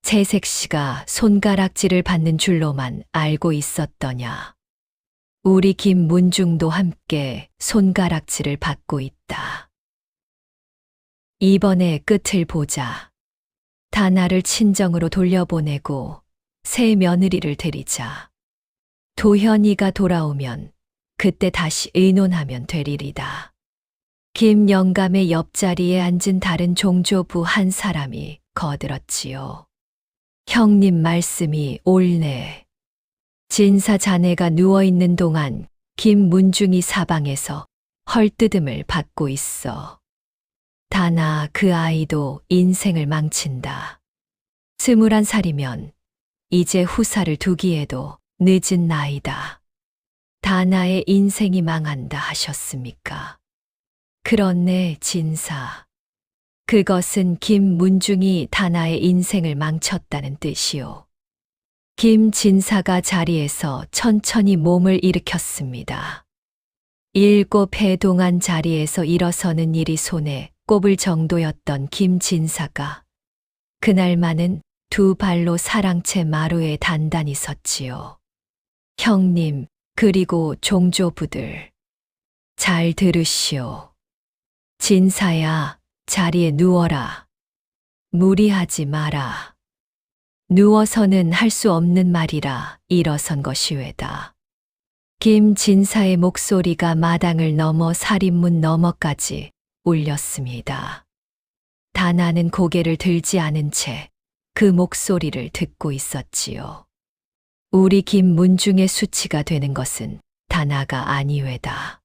새색시가 손가락질을 받는 줄로만 알고 있었더냐. 우리 김문중도 함께 손가락질을 받고 있다. 이번에 끝을 보자. 다나를 친정으로 돌려보내고 새 며느리를 들이자. 도현이가 돌아오면 그때 다시 의논하면 되리리다. 김 영감의 옆자리에 앉은 다른 종조부 한 사람이 거들었지요. 형님 말씀이 옳네. 진사 자네가 누워있는 동안 김문중이 사방에서 헐뜯음을 받고 있어. 다나 그 아이도 인생을 망친다. 21살이면 이제 후사를 두기에도 늦은 나이다. 다나의 인생이 망한다 하셨습니까? 그렇네, 진사. 그것은 김문중이 다나의 인생을 망쳤다는 뜻이요. 김진사가 자리에서 천천히 몸을 일으켰습니다. 7회 동안 자리에서 일어서는 일이 손에 꼽을 정도였던 김진사가 그날만은 2 발로 사랑채 마루에 단단히 섰지요. 형님, 그리고 종조부들, 잘 들으시오. 진사야, 자리에 누워라. 무리하지 마라. 누워서는 할 수 없는 말이라 일어선 것이 외다. 김진사의 목소리가 마당을 넘어 살인문 너머까지 울렸습니다. 다나는 고개를 들지 않은 채 그 목소리를 듣고 있었지요. 우리 김문중의 수치가 되는 것은 다나가 아니외다.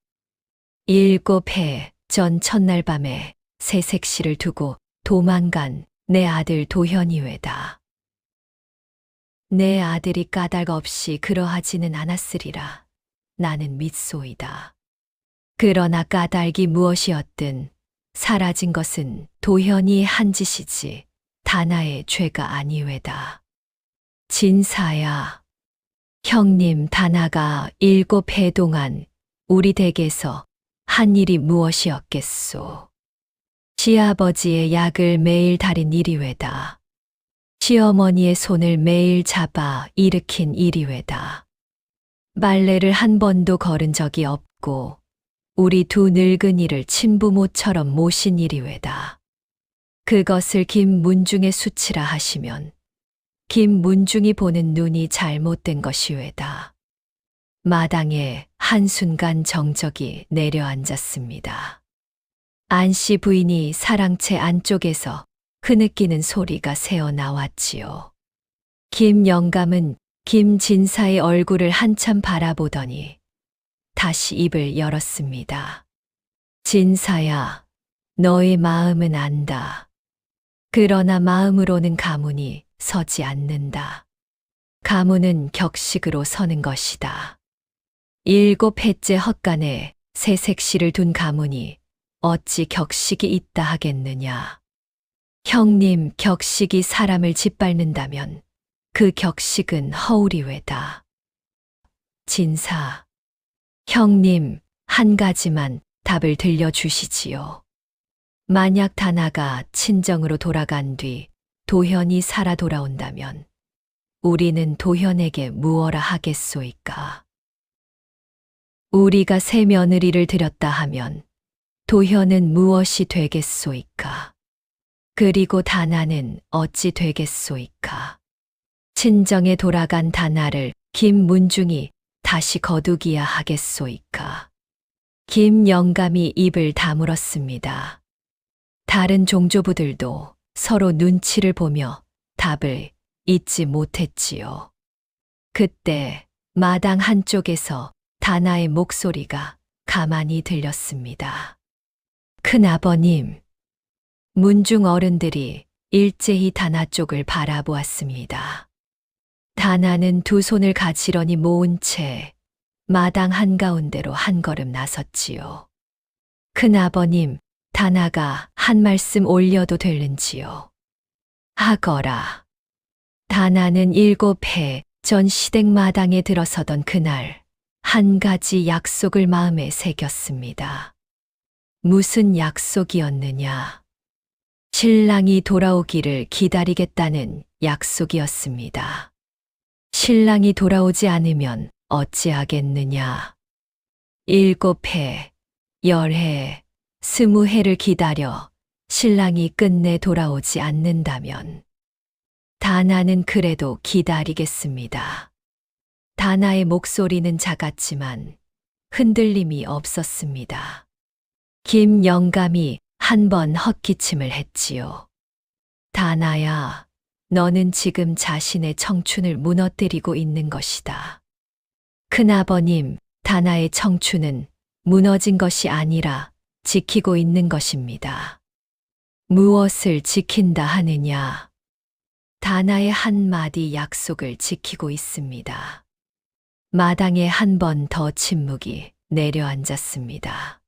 7해 전 첫날 밤에 새색시를 두고 도망간 내 아들 도현이외다. 내 아들이 까닭 없이 그러하지는 않았으리라 나는 믿소이다. 그러나 까닭이 무엇이었든 사라진 것은 도현이의 한 짓이지 다나의 죄가 아니외다. 진사야, 형님 다나가 7해 동안 우리 댁에서 한 일이 무엇이었겠소. 시아버지의 약을 매일 다린 일이외다. 시어머니의 손을 매일 잡아 일으킨 일이외다. 빨래를 한 번도 걸은 적이 없고 우리 두 늙은이를 친부모처럼 모신 일이외다. 그것을 김문중의 수치라 하시면 김문중이 보는 눈이 잘못된 것이외다. 마당에 한순간 정적이 내려앉았습니다. 안씨 부인이 사랑채 안쪽에서 흐느끼는 소리가 새어나왔지요. 김영감은 김진사의 얼굴을 한참 바라보더니 다시 입을 열었습니다. 진사야, 너의 마음은 안다. 그러나 마음으로는 가문이 서지 않는다. 가문은 격식으로 서는 것이다. 7해째 헛간에 새색시를 둔 가문이 어찌 격식이 있다 하겠느냐. 형님 격식이 사람을 짓밟는다면 그 격식은 허울이외다. 진사, 형님 한 가지만 답을 들려주시지요. 만약 다나가 친정으로 돌아간 뒤 도현이 살아 돌아온다면 우리는 도현에게 무엇라 하겠소이까? 우리가 새 며느리를 들였다 하면 도현은 무엇이 되겠소이까? 그리고 다나는 어찌 되겠소이까? 친정에 돌아간 다나를 김문중이 다시 거두기야 하겠소이까? 김영감이 입을 다물었습니다. 다른 종조부들도 서로 눈치를 보며 답을 잊지 못했지요. 그때 마당 한쪽에서 다나의 목소리가 가만히 들렸습니다. 큰아버님, 문중 어른들이 일제히 다나 쪽을 바라보았습니다. 다나는 두 손을 가지런히 모은 채 마당 한가운데로 한 걸음 나섰지요. 큰아버님, 다나가 한 말씀 올려도 될는지요? 하거라. 다나는 7해 전 시댁 마당에 들어서던 그날 한 가지 약속을 마음에 새겼습니다. 무슨 약속이었느냐? 신랑이 돌아오기를 기다리겠다는 약속이었습니다. 신랑이 돌아오지 않으면 어찌하겠느냐? 7해, 10해, 20해를 기다려 신랑이 끝내 돌아오지 않는다면 다나는 그래도 기다리겠습니다. 다나의 목소리는 작았지만 흔들림이 없었습니다. 김영감이 한 번 헛기침을 했지요. 다나야, 너는 지금 자신의 청춘을 무너뜨리고 있는 것이다. 큰아버님, 다나의 청춘은 무너진 것이 아니라 지키고 있는 것입니다. 무엇을 지킨다 하느냐? 다나의 한마디 약속을 지키고 있습니다. 마당에 한 번 더 침묵이 내려앉았습니다.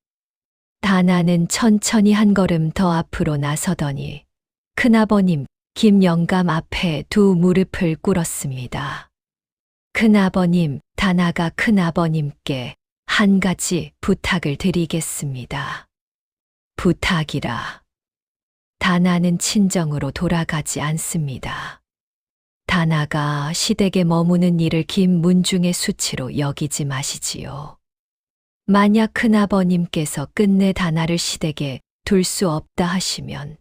다나는 천천히 한 걸음 더 앞으로 나서더니 큰아버님 김영감 앞에 두 무릎을 꿇었습니다. 큰아버님, 다나가 큰아버님께 한 가지 부탁을 드리겠습니다. 부탁이라. 다나는 친정으로 돌아가지 않습니다. 다나가 시댁에 머무는 일을 김문중의 수치로 여기지 마시지요. 만약 큰아버님께서 끝내 다나를 시댁에 둘 수 없다 하시면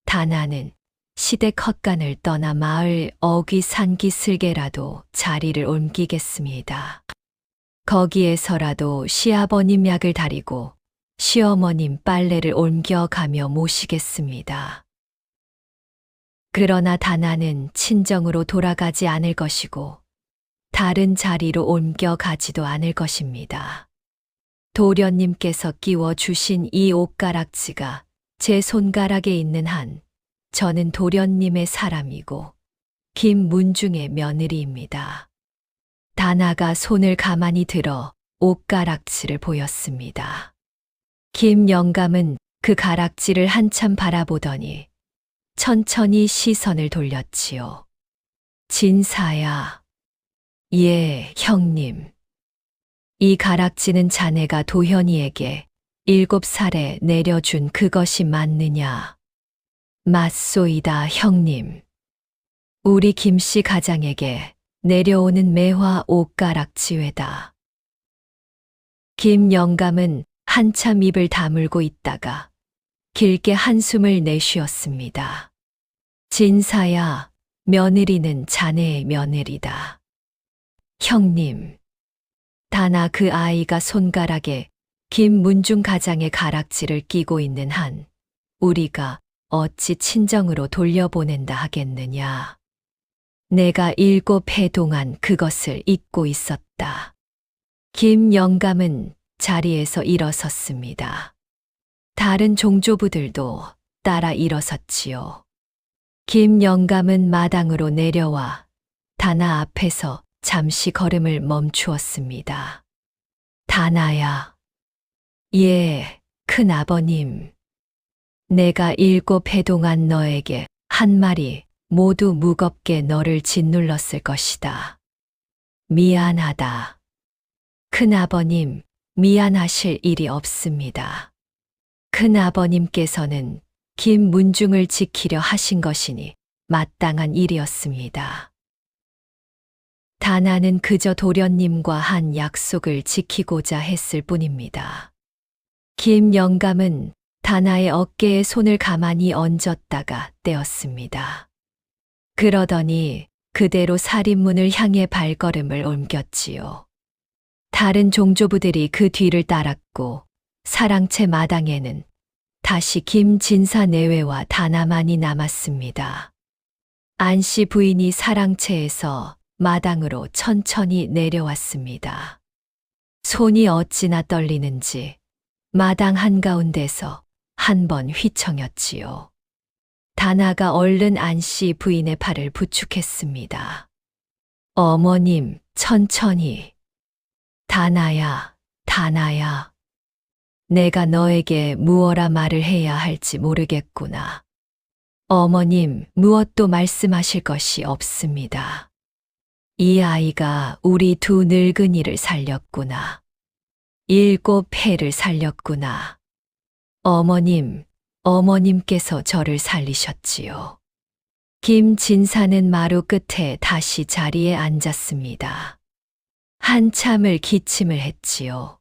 다나는 시댁 헛간을 떠나 마을 어귀산기슬개라도 자리를 옮기겠습니다. 거기에서라도 시아버님 약을 다리고 시어머님 빨래를 옮겨가며 모시겠습니다. 그러나 다나는 친정으로 돌아가지 않을 것이고 다른 자리로 옮겨가지도 않을 것입니다. 도련님께서 끼워 주신 이 옷가락지가 제 손가락에 있는 한 저는 도련님의 사람이고 김문중의 며느리입니다. 다나가 손을 가만히 들어 옷가락지를 보였습니다. 김 영감은 그 가락지를 한참 바라보더니 천천히 시선을 돌렸지요. 진사야. 예, 형님. 이 가락지는 자네가 도현이에게 7살에 내려준 그것이 맞느냐? 맞소이다, 형님. 우리 김씨 가장에게 내려오는 매화 옷가락지외다. 김 영감은 한참 입을 다물고 있다가 길게 한숨을 내쉬었습니다. 진사야, 며느리는 자네의 며느리다. 형님. 다나 그 아이가 손가락에 김문중 가장의 가락지를 끼고 있는 한 우리가 어찌 친정으로 돌려보낸다 하겠느냐. 내가 7해 동안 그것을 잊고 있었다. 김 영감은 자리에서 일어섰습니다. 다른 종조부들도 따라 일어섰지요. 김 영감은 마당으로 내려와 다나 앞에서 잠시 걸음을 멈추었습니다. 다나야. 예, 큰아버님. 내가 7해 동안 너에게 한 말이 모두 무겁게 너를 짓눌렀을 것이다. 미안하다. 큰아버님, 미안하실 일이 없습니다. 큰아버님께서는 김문중을 지키려 하신 것이니 마땅한 일이었습니다. 다나는 그저 도련님과 한 약속을 지키고자 했을 뿐입니다. 김 영감은 다나의 어깨에 손을 가만히 얹었다가 떼었습니다. 그러더니 그대로 살인문을 향해 발걸음을 옮겼지요. 다른 종조부들이 그 뒤를 따랐고 사랑채 마당에는 다시 김진사 내외와 다나만이 남았습니다. 안씨 부인이 사랑채에서 마당으로 천천히 내려왔습니다. 손이 어찌나 떨리는지 마당 한가운데서 한 번 휘청였지요. 다나가 얼른 안씨 부인의 팔을 부축했습니다. 어머님, 천천히. 다나야, 다나야. 내가 너에게 무엇라 말을 해야 할지 모르겠구나. 어머님, 무엇도 말씀하실 것이 없습니다. 이 아이가 우리 두 늙은이를 살렸구나. 7해를 살렸구나. 어머님, 어머님께서 저를 살리셨지요. 김진사는 마루 끝에 다시 자리에 앉았습니다. 한참을 기침을 했지요.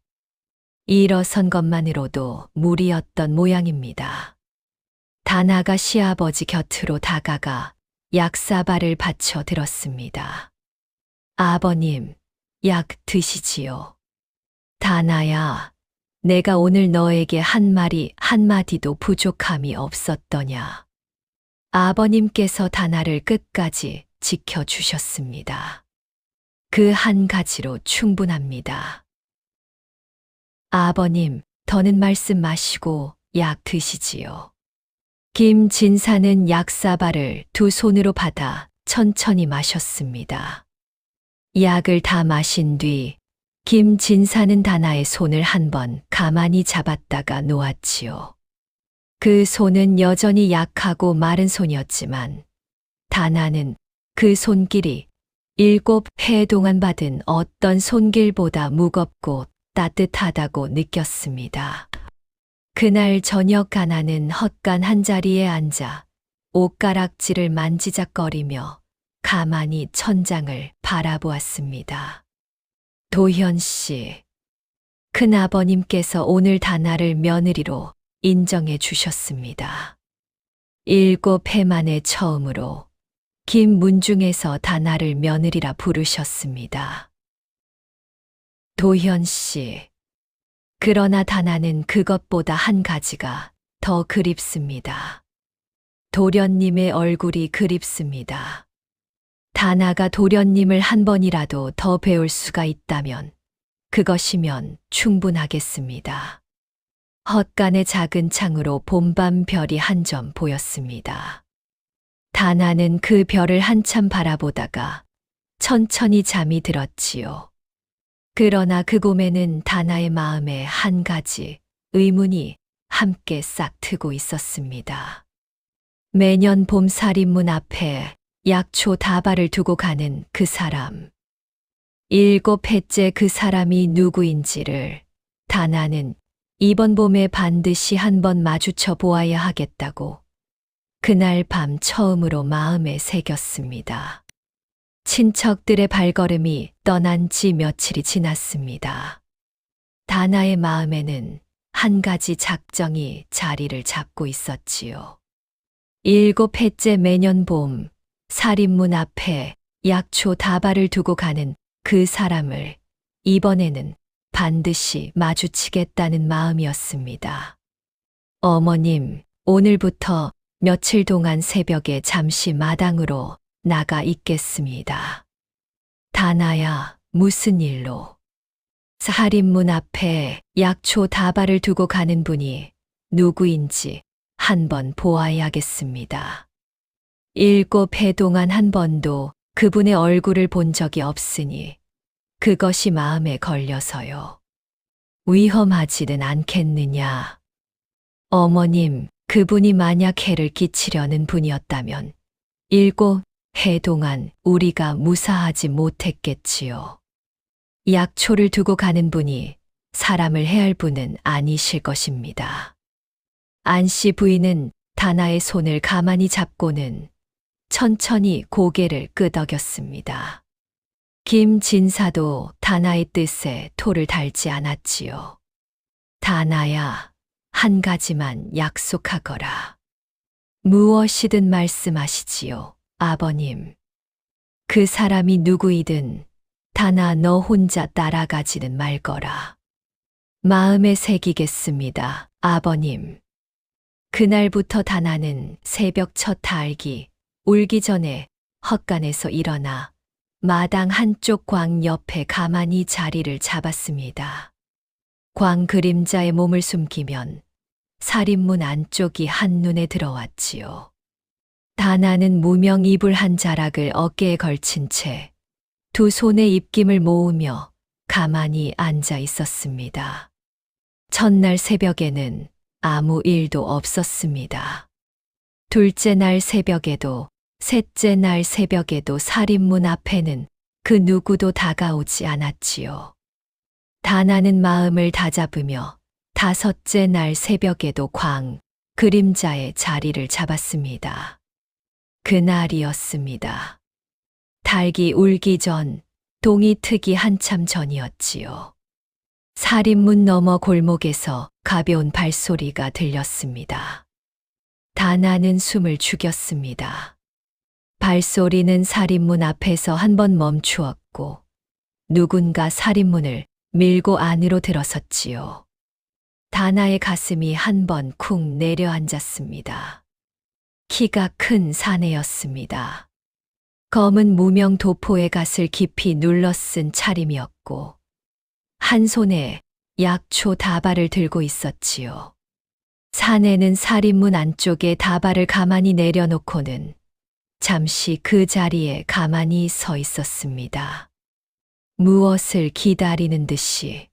일어선 것만으로도 무리였던 모양입니다. 다나가 시아버지 곁으로 다가가 약사발을 받쳐 들었습니다. 아버님, 약 드시지요. 다나야, 내가 오늘 너에게 한 말이 한마디도 부족함이 없었더냐. 아버님께서 다나를 끝까지 지켜주셨습니다. 그 한 가지로 충분합니다. 아버님, 더는 말씀 마시고 약 드시지요. 김진사는 약사발을 두 손으로 받아 천천히 마셨습니다. 약을 다 마신 뒤 김진사는 다나의 손을 한 번 가만히 잡았다가 놓았지요. 그 손은 여전히 약하고 마른 손이었지만 다나는 그 손길이 7해 동안 받은 어떤 손길보다 무겁고 따뜻하다고 느꼈습니다. 그날 저녁 다나는 헛간 한 자리에 앉아 옷가락지를 만지작거리며 가만히 천장을 바라보았습니다. 도현 씨, 큰아버님께서 오늘 다나를 며느리로 인정해 주셨습니다. 7해 만에 처음으로 김문중에서 다나를 며느리라 부르셨습니다. 도현 씨, 그러나 다나는 그것보다 한 가지가 더 그립습니다. 도련님의 얼굴이 그립습니다. 다나가 도련님을 한 번이라도 더 배울 수가 있다면 그것이면 충분하겠습니다. 헛간의 작은 창으로 봄밤 별이 한 점 보였습니다. 다나는 그 별을 한참 바라보다가 천천히 잠이 들었지요. 그러나 그 곰에는 다나의 마음에 한 가지 의문이 함께 싹 트고 있었습니다. 매년 봄 살인문 앞에 약초 다발을 두고 가는 그 사람. 7회째 그 사람이 누구인지를 다나는 이번 봄에 반드시 한번 마주쳐 보아야 하겠다고 그날 밤 처음으로 마음에 새겼습니다. 친척들의 발걸음이 떠난 지 며칠이 지났습니다. 다나의 마음에는 한 가지 작정이 자리를 잡고 있었지요. 7회째 매년 봄 살인문 앞에 약초 다발을 두고 가는 그 사람을 이번에는 반드시 마주치겠다는 마음이었습니다. 어머님, 오늘부터 며칠 동안 새벽에 잠시 마당으로 나가 있겠습니다. 다나야, 무슨 일로? 살인문 앞에 약초 다발을 두고 가는 분이 누구인지 한번 보아야겠습니다. 7해 동안 한 번도 그분의 얼굴을 본 적이 없으니 그것이 마음에 걸려서요. 위험하지는 않겠느냐. 어머님, 그분이 만약 해를 끼치려는 분이었다면 7해 동안 우리가 무사하지 못했겠지요. 약초를 두고 가는 분이 사람을 해할 분은 아니실 것입니다. 안씨 부인은 다나의 손을 가만히 잡고는 천천히 고개를 끄덕였습니다. 김진사도 다나의 뜻에 토를 달지 않았지요. 다나야, 한 가지만 약속하거라. 무엇이든 말씀하시지요, 아버님. 그 사람이 누구이든 다나 너 혼자 따라가지는 말거라. 마음에 새기겠습니다, 아버님. 그날부터 다나는 새벽 첫 달기 울기 전에 헛간에서 일어나 마당 한쪽 광 옆에 가만히 자리를 잡았습니다. 광 그림자에 몸을 숨기면 살인문 안쪽이 한눈에 들어왔지요. 다나는 무명 이불 한 자락을 어깨에 걸친 채 두 손에 입김을 모으며 가만히 앉아 있었습니다. 첫날 새벽에는 아무 일도 없었습니다. 둘째 날 새벽에도 셋째 날 새벽에도 살인문 앞에는 그 누구도 다가오지 않았지요. 다나는 마음을 다잡으며 다섯째 날 새벽에도 광 그림자의 자리를 잡았습니다. 그날이었습니다. 닭이 울기 전, 동이 트기 한참 전이었지요. 살인문 너머 골목에서 가벼운 발소리가 들렸습니다. 다나는 숨을 죽였습니다. 발소리는 살인문 앞에서 한번 멈추었고 누군가 살인문을 밀고 안으로 들어섰지요. 다나의 가슴이 한번 쿵 내려앉았습니다. 키가 큰 사내였습니다. 검은 무명 도포의 갓을 깊이 눌러 쓴 차림이었고 한 손에 약초 다발을 들고 있었지요. 사내는 살인문 안쪽에 다발을 가만히 내려놓고는 잠시 그 자리에 가만히 서 있었습니다. 무엇을 기다리는 듯이.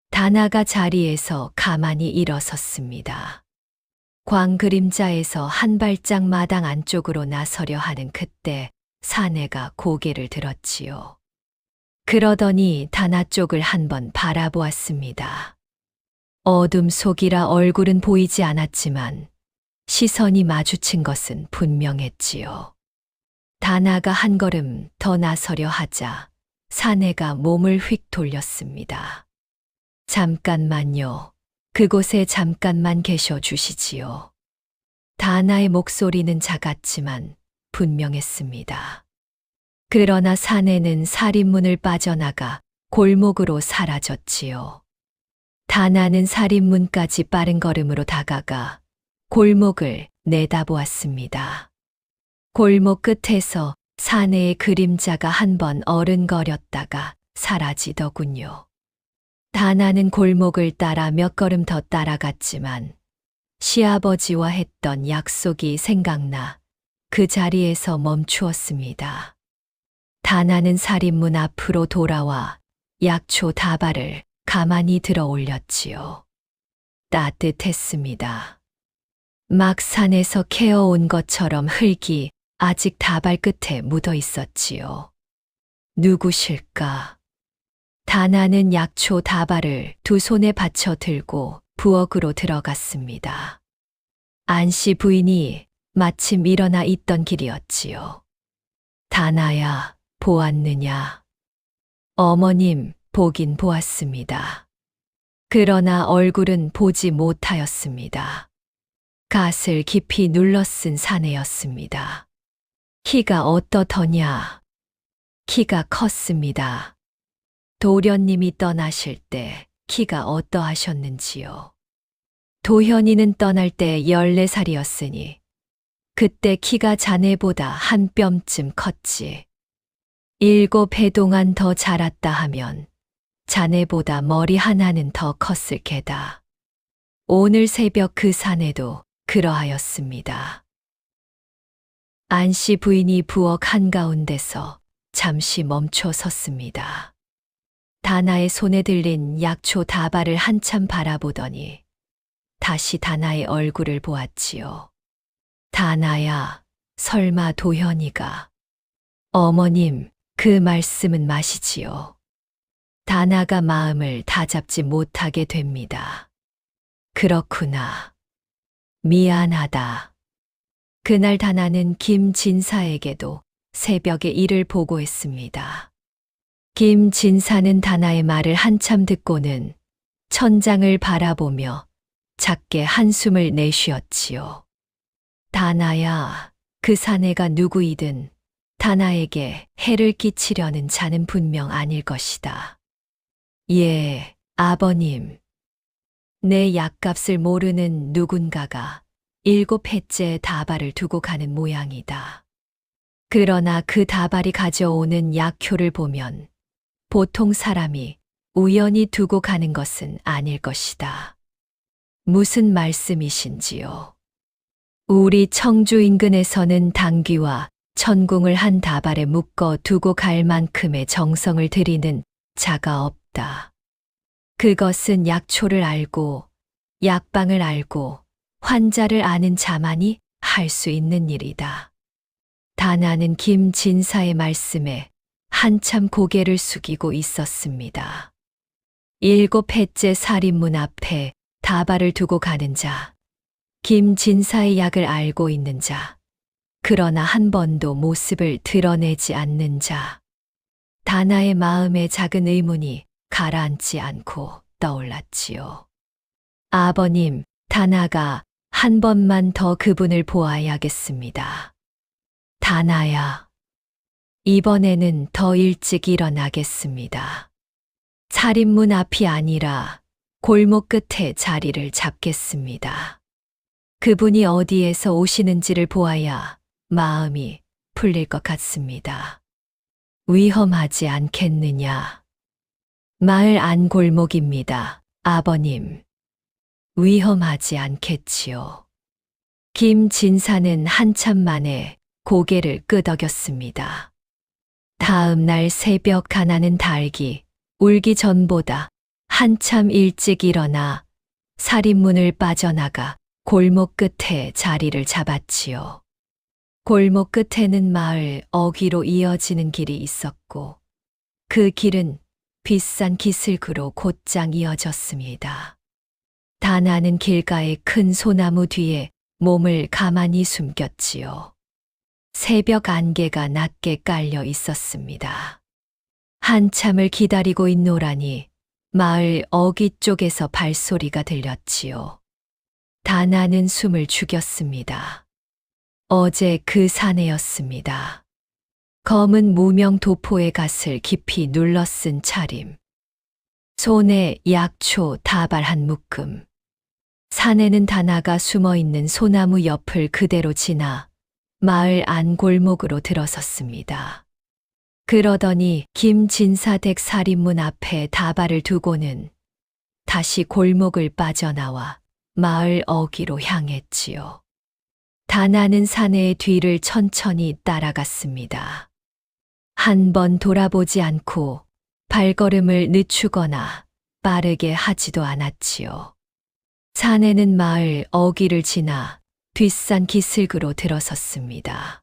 다나가 자리에서 가만히 일어섰습니다. 광 그림자에서 한 발짝 마당 안쪽으로 나서려 하는 그때 사내가 고개를 들었지요. 그러더니 다나 쪽을 한번 바라보았습니다. 어둠 속이라 얼굴은 보이지 않았지만 시선이 마주친 것은 분명했지요. 다나가 한 걸음 더 나서려 하자 사내가 몸을 휙 돌렸습니다. 잠깐만요. 그곳에 잠깐만 계셔 주시지요. 다나의 목소리는 작았지만 분명했습니다. 그러나 사내는 살인문을 빠져나가 골목으로 사라졌지요. 다나는 살인문까지 빠른 걸음으로 다가가 골목을 내다보았습니다. 골목 끝에서 사내의 그림자가 한 번 어른거렸다가 사라지더군요. 다나는 골목을 따라 몇 걸음 더 따라갔지만 시아버지와 했던 약속이 생각나 그 자리에서 멈추었습니다. 다나는 살인문 앞으로 돌아와 약초 다발을 가만히 들어 올렸지요. 따뜻했습니다. 막 산에서 캐어온 것처럼 흙이 아직 다발 끝에 묻어 있었지요. 누구실까? 다나는 약초 다발을 두 손에 받쳐 들고 부엌으로 들어갔습니다. 안씨 부인이 마침 일어나 있던 길이었지요. 다나야, 보았느냐? 어머님, 보긴 보았습니다. 그러나 얼굴은 보지 못하였습니다. 갓을 깊이 눌러쓴 사내였습니다. 키가 어떠더냐? 키가 컸습니다. 도련님이 떠나실 때 키가 어떠하셨는지요? 도현이는 떠날 때 14살이었으니 그때 키가 자네보다 한 뼘쯤 컸지. 7해 동안 더 자랐다 하면 자네보다 머리 하나는 더 컸을 게다. 오늘 새벽 그 사내도 그러하였습니다. 안씨 부인이 부엌 한가운데서 잠시 멈춰 섰습니다. 다나의 손에 들린 약초 다발을 한참 바라보더니 다시 다나의 얼굴을 보았지요. 다나야, 설마 도현이가. 어머님, 그 말씀은 마시지요. 다나가 마음을 다잡지 못하게 됩니다. 그렇구나. 미안하다. 그날 다나는 김진사에게도 새벽에 일을 보고했습니다. 김진사는 다나의 말을 한참 듣고는 천장을 바라보며 작게 한숨을 내쉬었지요. 다나야, 그 사내가 누구이든 다나에게 해를 끼치려는 자는 분명 아닐 것이다. 예, 아버님. 내 약값을 모르는 누군가가 7해째 다발을 두고 가는 모양이다. 그러나 그 다발이 가져오는 약효를 보면 보통 사람이 우연히 두고 가는 것은 아닐 것이다. 무슨 말씀이신지요? 우리 청주 인근에서는 당귀와 천궁을 한 다발에 묶어 두고 갈 만큼의 정성을 들이는 자가 없다. 그것은 약초를 알고 약방을 알고 환자를 아는 자만이 할 수 있는 일이다. 다나는 김진사의 말씀에 한참 고개를 숙이고 있었습니다. 7해째 살인문 앞에 다발을 두고 가는 자, 김진사의 약을 알고 있는 자, 그러나 한 번도 모습을 드러내지 않는 자. 다나의 마음에 작은 의문이 가라앉지 않고 떠올랐지요. 아버님, 다나가 한 번만 더 그분을 보아야겠습니다. 다나야, 이번에는 더 일찍 일어나겠습니다. 살인문 앞이 아니라 골목 끝에 자리를 잡겠습니다. 그분이 어디에서 오시는지를 보아야 마음이 풀릴 것 같습니다. 위험하지 않겠느냐? 마을 안 골목입니다, 아버님. 위험하지 않겠지요. 김진사는 한참 만에 고개를 끄덕였습니다. 다음 날 새벽 가나는 닭이 울기 전보다 한참 일찍 일어나 살인문을 빠져나가 골목 끝에 자리를 잡았지요. 골목 끝에는 마을 어귀로 이어지는 길이 있었고 그 길은 비싼 기슭으로 곧장 이어졌습니다. 다나는 길가의 큰 소나무 뒤에 몸을 가만히 숨겼지요. 새벽 안개가 낮게 깔려 있었습니다. 한참을 기다리고 있노라니 마을 어귀 쪽에서 발소리가 들렸지요. 다나는 숨을 죽였습니다. 어제 그 사내였습니다. 검은 무명 도포의 갓을 깊이 눌러쓴 차림. 손에 약초 다발 한 묶음. 사내는 다나가 숨어있는 소나무 옆을 그대로 지나 마을 안 골목으로 들어섰습니다. 그러더니 김진사댁 살인문 앞에 다발을 두고는 다시 골목을 빠져나와 마을 어귀로 향했지요. 다나는 사내의 뒤를 천천히 따라갔습니다. 한 번 돌아보지 않고 발걸음을 늦추거나 빠르게 하지도 않았지요. 사내는 마을 어귀를 지나 뒷산 기슭으로 들어섰습니다.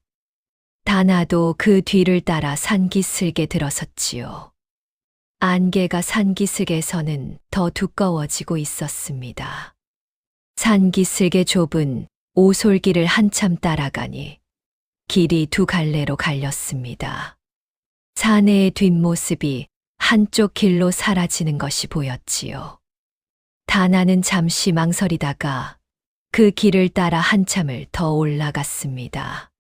다나도 그 뒤를 따라 산기슭에 들어섰지요. 안개가 산기슭에서는 더 두꺼워지고 있었습니다. 산기슭의 좁은 오솔길을 한참 따라가니 길이 두 갈래로 갈렸습니다. 사내의 뒷모습이 한쪽 길로 사라지는 것이 보였지요. 다나는 잠시 망설이다가 그 길을 따라 한참을 더 올라갔습니다.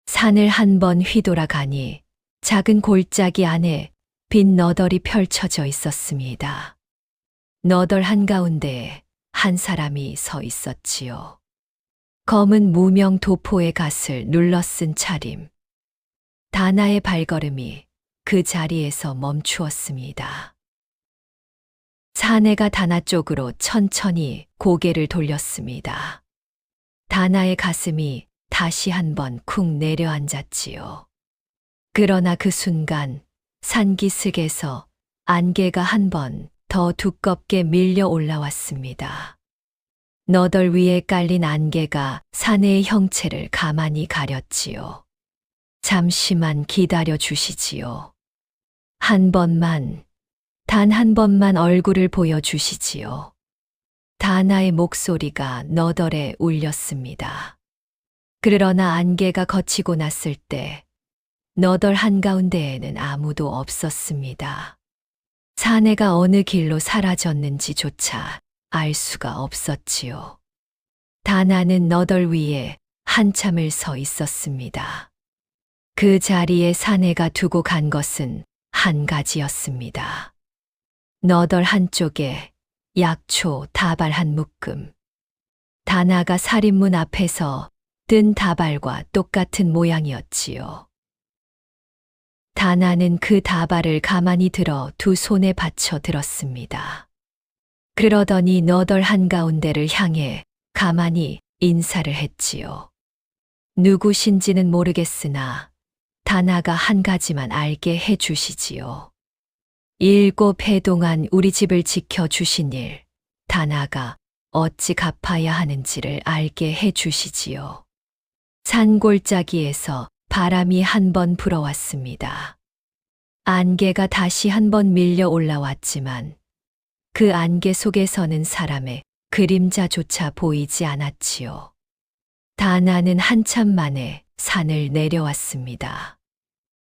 산을 한 번 휘돌아가니 작은 골짜기 안에 빈 너덜이 펼쳐져 있었습니다. 너덜 한가운데에 한 사람이 서 있었지요. 검은 무명 도포의 갓을 눌러쓴 차림. 다나의 발걸음이 그 자리에서 멈추었습니다. 사내가 다나 쪽으로 천천히 고개를 돌렸습니다. 다나의 가슴이 다시 한번 쿵 내려앉았지요. 그러나 그 순간 산기슭에서 안개가 한 번 더 두껍게 밀려 올라왔습니다. 너덜 위에 깔린 안개가 사내의 형체를 가만히 가렸지요. 잠시만 기다려 주시지요. 한 번만, 단 한 번만 얼굴을 보여주시지요. 다나의 목소리가 너덜에 울렸습니다. 그러나 안개가 걷히고 났을 때 너덜 한가운데에는 아무도 없었습니다. 사내가 어느 길로 사라졌는지조차 알 수가 없었지요. 다나는 너덜 위에 한참을 서 있었습니다. 그 자리에 사내가 두고 간 것은 한 가지였습니다. 너덜 한쪽에 약초 다발 한 묶음. 다나가 살인문 앞에서 뜬 다발과 똑같은 모양이었지요. 다나는 그 다발을 가만히 들어 두 손에 받쳐 들었습니다. 그러더니 너덜 한가운데를 향해 가만히 인사를 했지요. 누구신지는 모르겠으나 다나가 한 가지만 알게 해 주시지요. 7해 동안 우리 집을 지켜주신 일, 다나가 어찌 갚아야 하는지를 알게 해 주시지요. 산골짜기에서 바람이 한 번 불어왔습니다. 안개가 다시 한 번 밀려 올라왔지만 그 안개 속에서는 사람의 그림자조차 보이지 않았지요. 다나는 한참 만에 산을 내려왔습니다.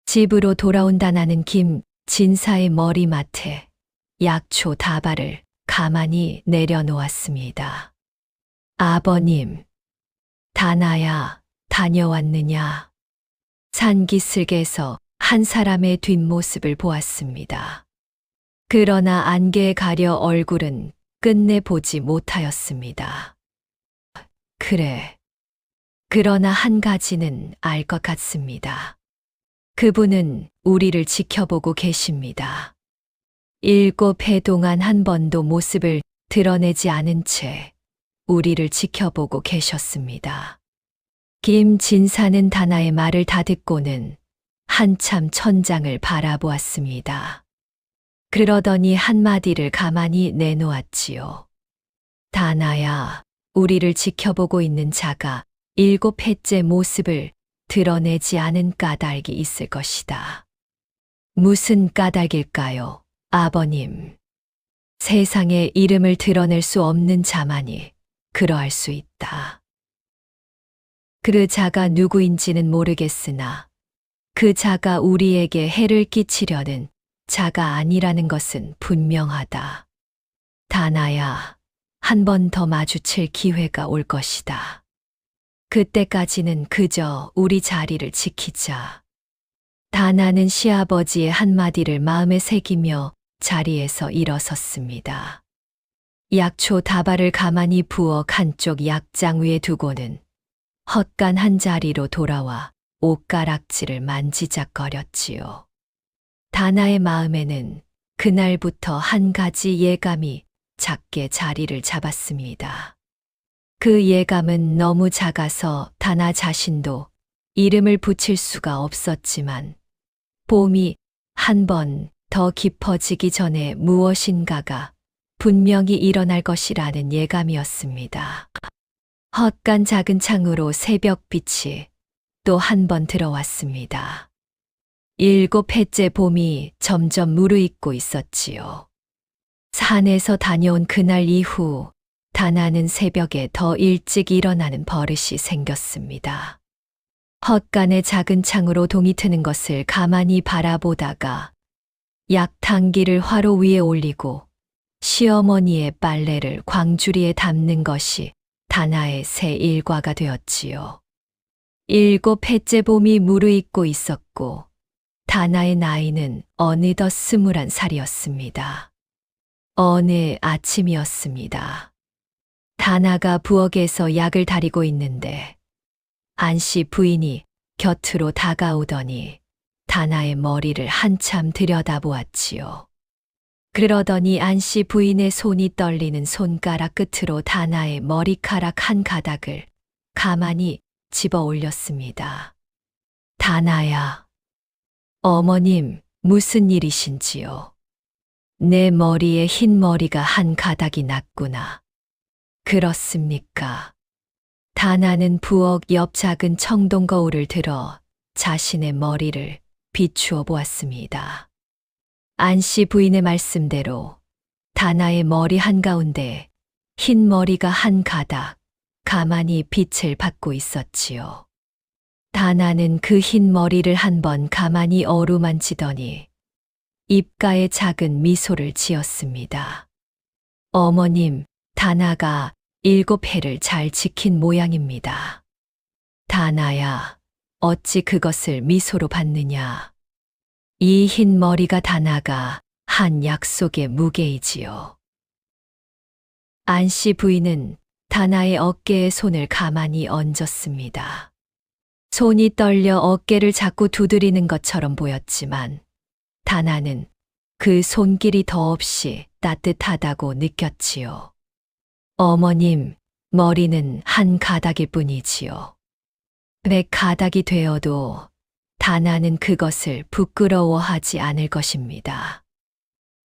집으로 돌아온 다나는 김진사의 머리맡에 약초 다발을 가만히 내려놓았습니다. 아버님, 다나야, 다녀왔느냐? 산기슭에서 한 사람의 뒷모습을 보았습니다. 그러나 안개에 가려 얼굴은 끝내 보지 못하였습니다. 그래. 그러나 한 가지는 알 것 같습니다. 그분은 우리를 지켜보고 계십니다. 7해 동안 한 번도 모습을 드러내지 않은 채 우리를 지켜보고 계셨습니다. 김진사는 다나의 말을 다 듣고는 한참 천장을 바라보았습니다. 그러더니 한마디를 가만히 내놓았지요. 다나야, 우리를 지켜보고 있는 자가 7해째 모습을 드러내지 않은 까닭이 있을 것이다. 무슨 까닭일까요, 아버님? 세상에 이름을 드러낼 수 없는 자만이 그러할 수 있다. 그 자가 누구인지는 모르겠으나 그 자가 우리에게 해를 끼치려는 자가 아니라는 것은 분명하다. 다나야, 한 번 더 마주칠 기회가 올 것이다. 그때까지는 그저 우리 자리를 지키자. 다나는 시아버지의 한마디를 마음에 새기며 자리에서 일어섰습니다. 약초 다발을 가만히 부어 칸쪽 약장 위에 두고는 헛간 한 자리로 돌아와 옷가락질을 만지작거렸지요. 다나의 마음에는 그날부터 한 가지 예감이 작게 자리를 잡았습니다. 그 예감은 너무 작아서 다나 자신도 이름을 붙일 수가 없었지만 봄이 한 번 더 깊어지기 전에 무엇인가가 분명히 일어날 것이라는 예감이었습니다. 헛간 작은 창으로 새벽빛이 또 한 번 들어왔습니다. 7회째 봄이 점점 무르익고 있었지요. 산에서 다녀온 그날 이후 다나는 새벽에 더 일찍 일어나는 버릇이 생겼습니다. 헛간의 작은 창으로 동이 트는 것을 가만히 바라보다가 약탕기를 화로 위에 올리고 시어머니의 빨래를 광주리에 담는 것이 다나의 새 일과가 되었지요. 7회째 봄이 무르익고 있었고 다나의 나이는 어느덧 21살이었습니다. 어느 아침이었습니다. 다나가 부엌에서 약을 다리고 있는데 안씨 부인이 곁으로 다가오더니 다나의 머리를 한참 들여다보았지요. 그러더니 안씨 부인의 손이 떨리는 손가락 끝으로 다나의 머리카락 한 가닥을 가만히 집어 올렸습니다. 다나야, 어머님 무슨 일이신지요? 내 머리에 흰 머리가 한 가닥이 났구나. 그렇습니까? 다나는 부엌 옆 작은 청동 거울을 들어 자신의 머리를 비추어 보았습니다. 안씨 부인의 말씀대로 다나의 머리 한가운데 흰 머리가 한 가닥 가만히 빛을 받고 있었지요. 다나는 그 흰 머리를 한번 가만히 어루만지더니 입가에 작은 미소를 지었습니다. 어머님, 다나가 7회를 잘 지킨 모양입니다. 다나야, 어찌 그것을 미소로 받느냐. 이 흰 머리가 다나가 한 약속의 무게이지요. 안씨 부인은 다나의 어깨에 손을 가만히 얹었습니다. 손이 떨려 어깨를 자꾸 두드리는 것처럼 보였지만 다나는 그 손길이 더없이 따뜻하다고 느꼈지요. 어머님, 머리는 한 가닥일 뿐이지요. 100가닥이 되어도 다나는 그것을 부끄러워하지 않을 것입니다.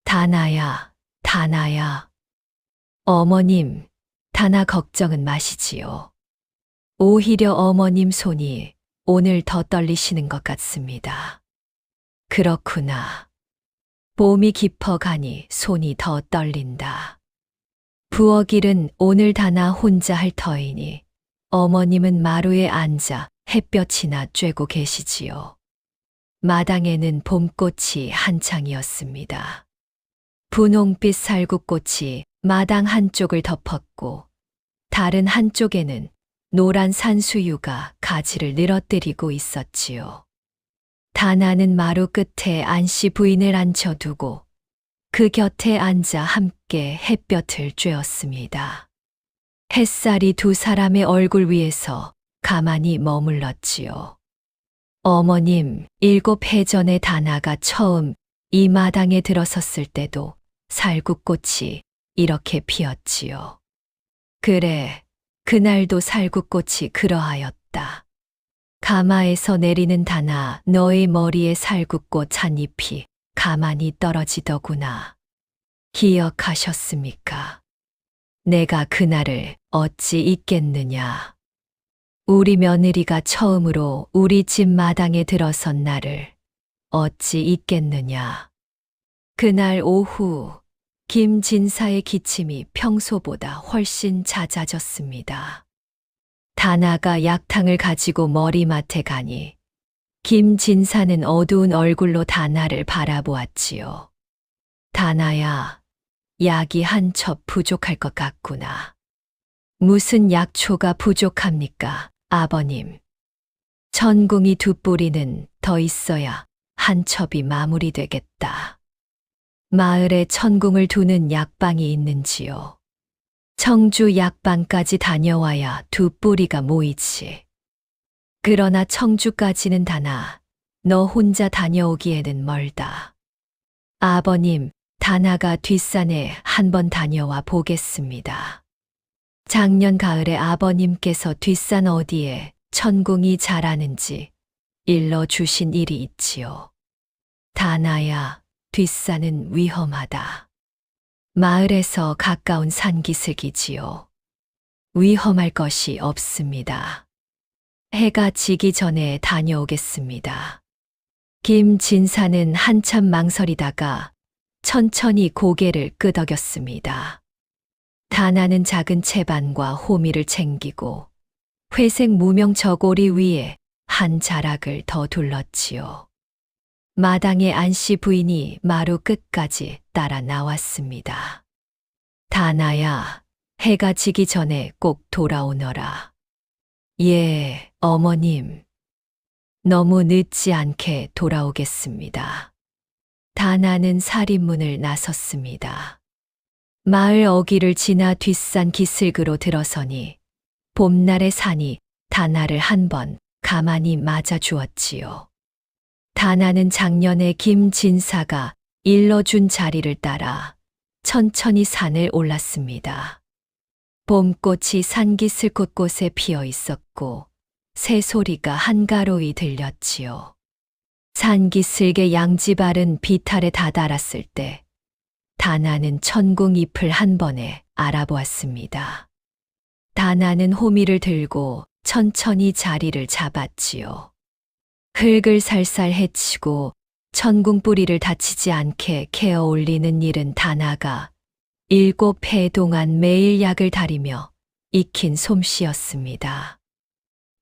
다나야, 다나야. 어머님, 다나 걱정은 마시지요. 오히려 어머님 손이 오늘 더 떨리시는 것 같습니다. 그렇구나. 봄이 깊어가니 손이 더 떨린다. 부엌 일은 오늘 다나 혼자 할 터이니 어머님은 마루에 앉아 햇볕이나 쬐고 계시지요. 마당에는 봄꽃이 한창이었습니다. 분홍빛 살구꽃이 마당 한쪽을 덮었고 다른 한쪽에는 노란 산수유가 가지를 늘어뜨리고 있었지요. 다나는 마루 끝에 안씨 부인을 앉혀두고 그 곁에 앉아 함께 햇볕을 쬐었습니다. 햇살이 두 사람의 얼굴 위에서 가만히 머물렀지요. 어머님, 7해 전에 다나가 처음 이 마당에 들어섰을 때도 살구꽃이 이렇게 피었지요. 그래, 그날도 살구꽃이 그러하였다. 가마에서 내리는 다나 너의 머리에 살구꽃 한 잎이 가만히 떨어지더구나. 기억하셨습니까? 내가 그날을 어찌 잊겠느냐. 우리 며느리가 처음으로 우리 집 마당에 들어선 날을 어찌 잊겠느냐. 그날 오후 김진사의 기침이 평소보다 훨씬 잦아졌습니다. 다나가 약탕을 가지고 머리맡에 가니 김진사는 어두운 얼굴로 다나를 바라보았지요. 다나야, 약이 한 첩 부족할 것 같구나. 무슨 약초가 부족합니까, 아버님? 천궁이 2뿌리는 더 있어야 한 첩이 마무리되겠다. 마을에 천궁을 두는 약방이 있는지요? 청주 약방까지 다녀와야 2뿌리가 모이지. 그러나 청주까지는 다나, 너 혼자 다녀오기에는 멀다. 아버님, 다나가 뒷산에 한번 다녀와 보겠습니다. 작년 가을에 아버님께서 뒷산 어디에 천궁이 자라는지 일러주신 일이 있지요. 다나야, 뒷산은 위험하다. 마을에서 가까운 산기슭이지요. 위험할 것이 없습니다. 해가 지기 전에 다녀오겠습니다. 김진사는 한참 망설이다가 천천히 고개를 끄덕였습니다. 다나는 작은 채반과 호미를 챙기고 회색 무명 저고리 위에 한 자락을 더 둘렀지요. 마당에 안씨 부인이 마루 끝까지 따라 나왔습니다. 다나야, 해가 지기 전에 꼭 돌아오너라. 예, 어머님. 너무 늦지 않게 돌아오겠습니다. 다나는 살인문을 나섰습니다. 마을 어귀를 지나 뒷산 기슭으로 들어서니 봄날의 산이 다나를 한번 가만히 맞아 주었지요. 다나는 작년에 김진사가 일러준 자리를 따라 천천히 산을 올랐습니다. 봄꽃이 산기슭 곳곳에 피어 있었고 새소리가 한가로이 들렸지요. 산기슭의 양지발은 비탈에 다다랐을 때 다나는 천궁 잎을 한 번에 알아보았습니다. 다나는 호미를 들고 천천히 자리를 잡았지요. 흙을 살살 헤치고 천궁 뿌리를 다치지 않게 케어 올리는 일은 다나가 7해 동안 매일 약을 다리며 익힌 솜씨였습니다.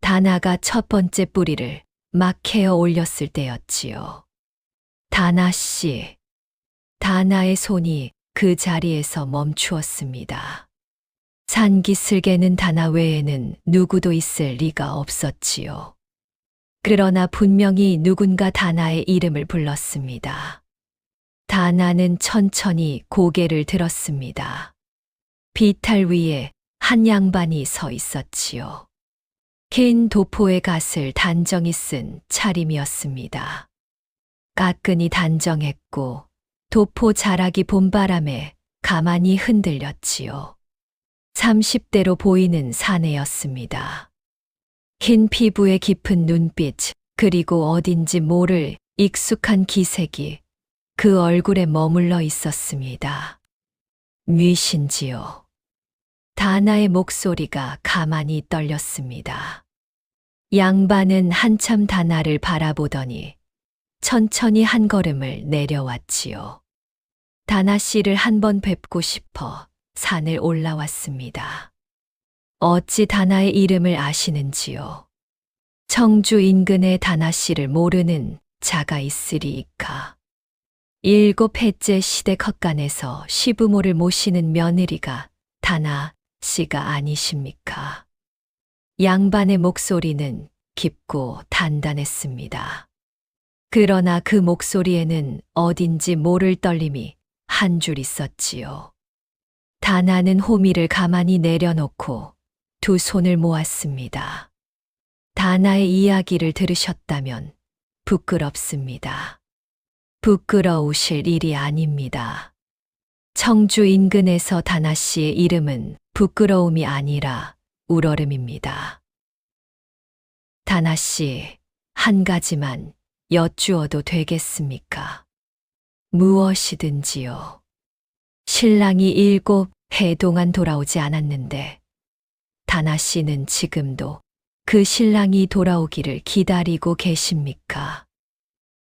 다나가 첫 번째 뿌리를 막 케어 올렸을 때였지요. 다나 씨. 다나의 손이 그 자리에서 멈추었습니다. 산기슭에는 다나 외에는 누구도 있을 리가 없었지요. 그러나 분명히 누군가 다나의 이름을 불렀습니다. 다나는 천천히 고개를 들었습니다. 비탈 위에 한 양반이 서 있었지요. 긴 도포의 갓을 단정히 쓴 차림이었습니다. 가끈이 단정했고 도포 자락이 봄바람에 가만히 흔들렸지요. 30대로 보이는 사내였습니다. 흰 피부에 깊은 눈빛, 그리고 어딘지 모를 익숙한 기색이 그 얼굴에 머물러 있었습니다. 뉘신지요. 다나의 목소리가 가만히 떨렸습니다. 양반은 한참 다나를 바라보더니 천천히 한 걸음을 내려왔지요. 다나 씨를 한번 뵙고 싶어 산을 올라왔습니다. 어찌 다나의 이름을 아시는지요? 청주 인근의 다나 씨를 모르는 자가 있으리이까. 7해째 시댁 헛간에서 시부모를 모시는 며느리가 다나 씨가 아니십니까? 양반의 목소리는 깊고 단단했습니다. 그러나 그 목소리에는 어딘지 모를 떨림이 한 줄 있었지요. 다나는 호미를 가만히 내려놓고 2 손을 모았습니다. 다나의 이야기를 들으셨다면 부끄럽습니다. 부끄러우실 일이 아닙니다. 청주 인근에서 다나 씨의 이름은 부끄러움이 아니라 우러름입니다. 다나 씨, 한 가지만 여쭈어도 되겠습니까? 무엇이든지요. 신랑이 7해 동안 돌아오지 않았는데 다나 씨는 지금도 그 신랑이 돌아오기를 기다리고 계십니까?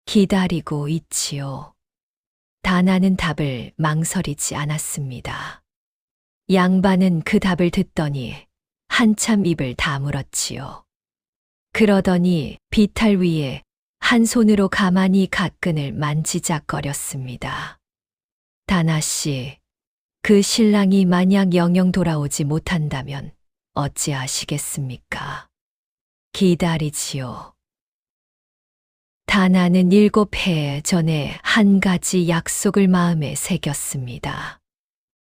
기다리고 있지요. 다나는 답을 망설이지 않았습니다. 양반은 그 답을 듣더니 한참 입을 다물었지요. 그러더니 비탈 위에 한 손으로 가만히 가끈을 만지작거렸습니다. 다나 씨, 그 신랑이 만약 영영 돌아오지 못한다면 어찌하시겠습니까? 기다리지요. 다나는 7해 전에 한 가지 약속을 마음에 새겼습니다.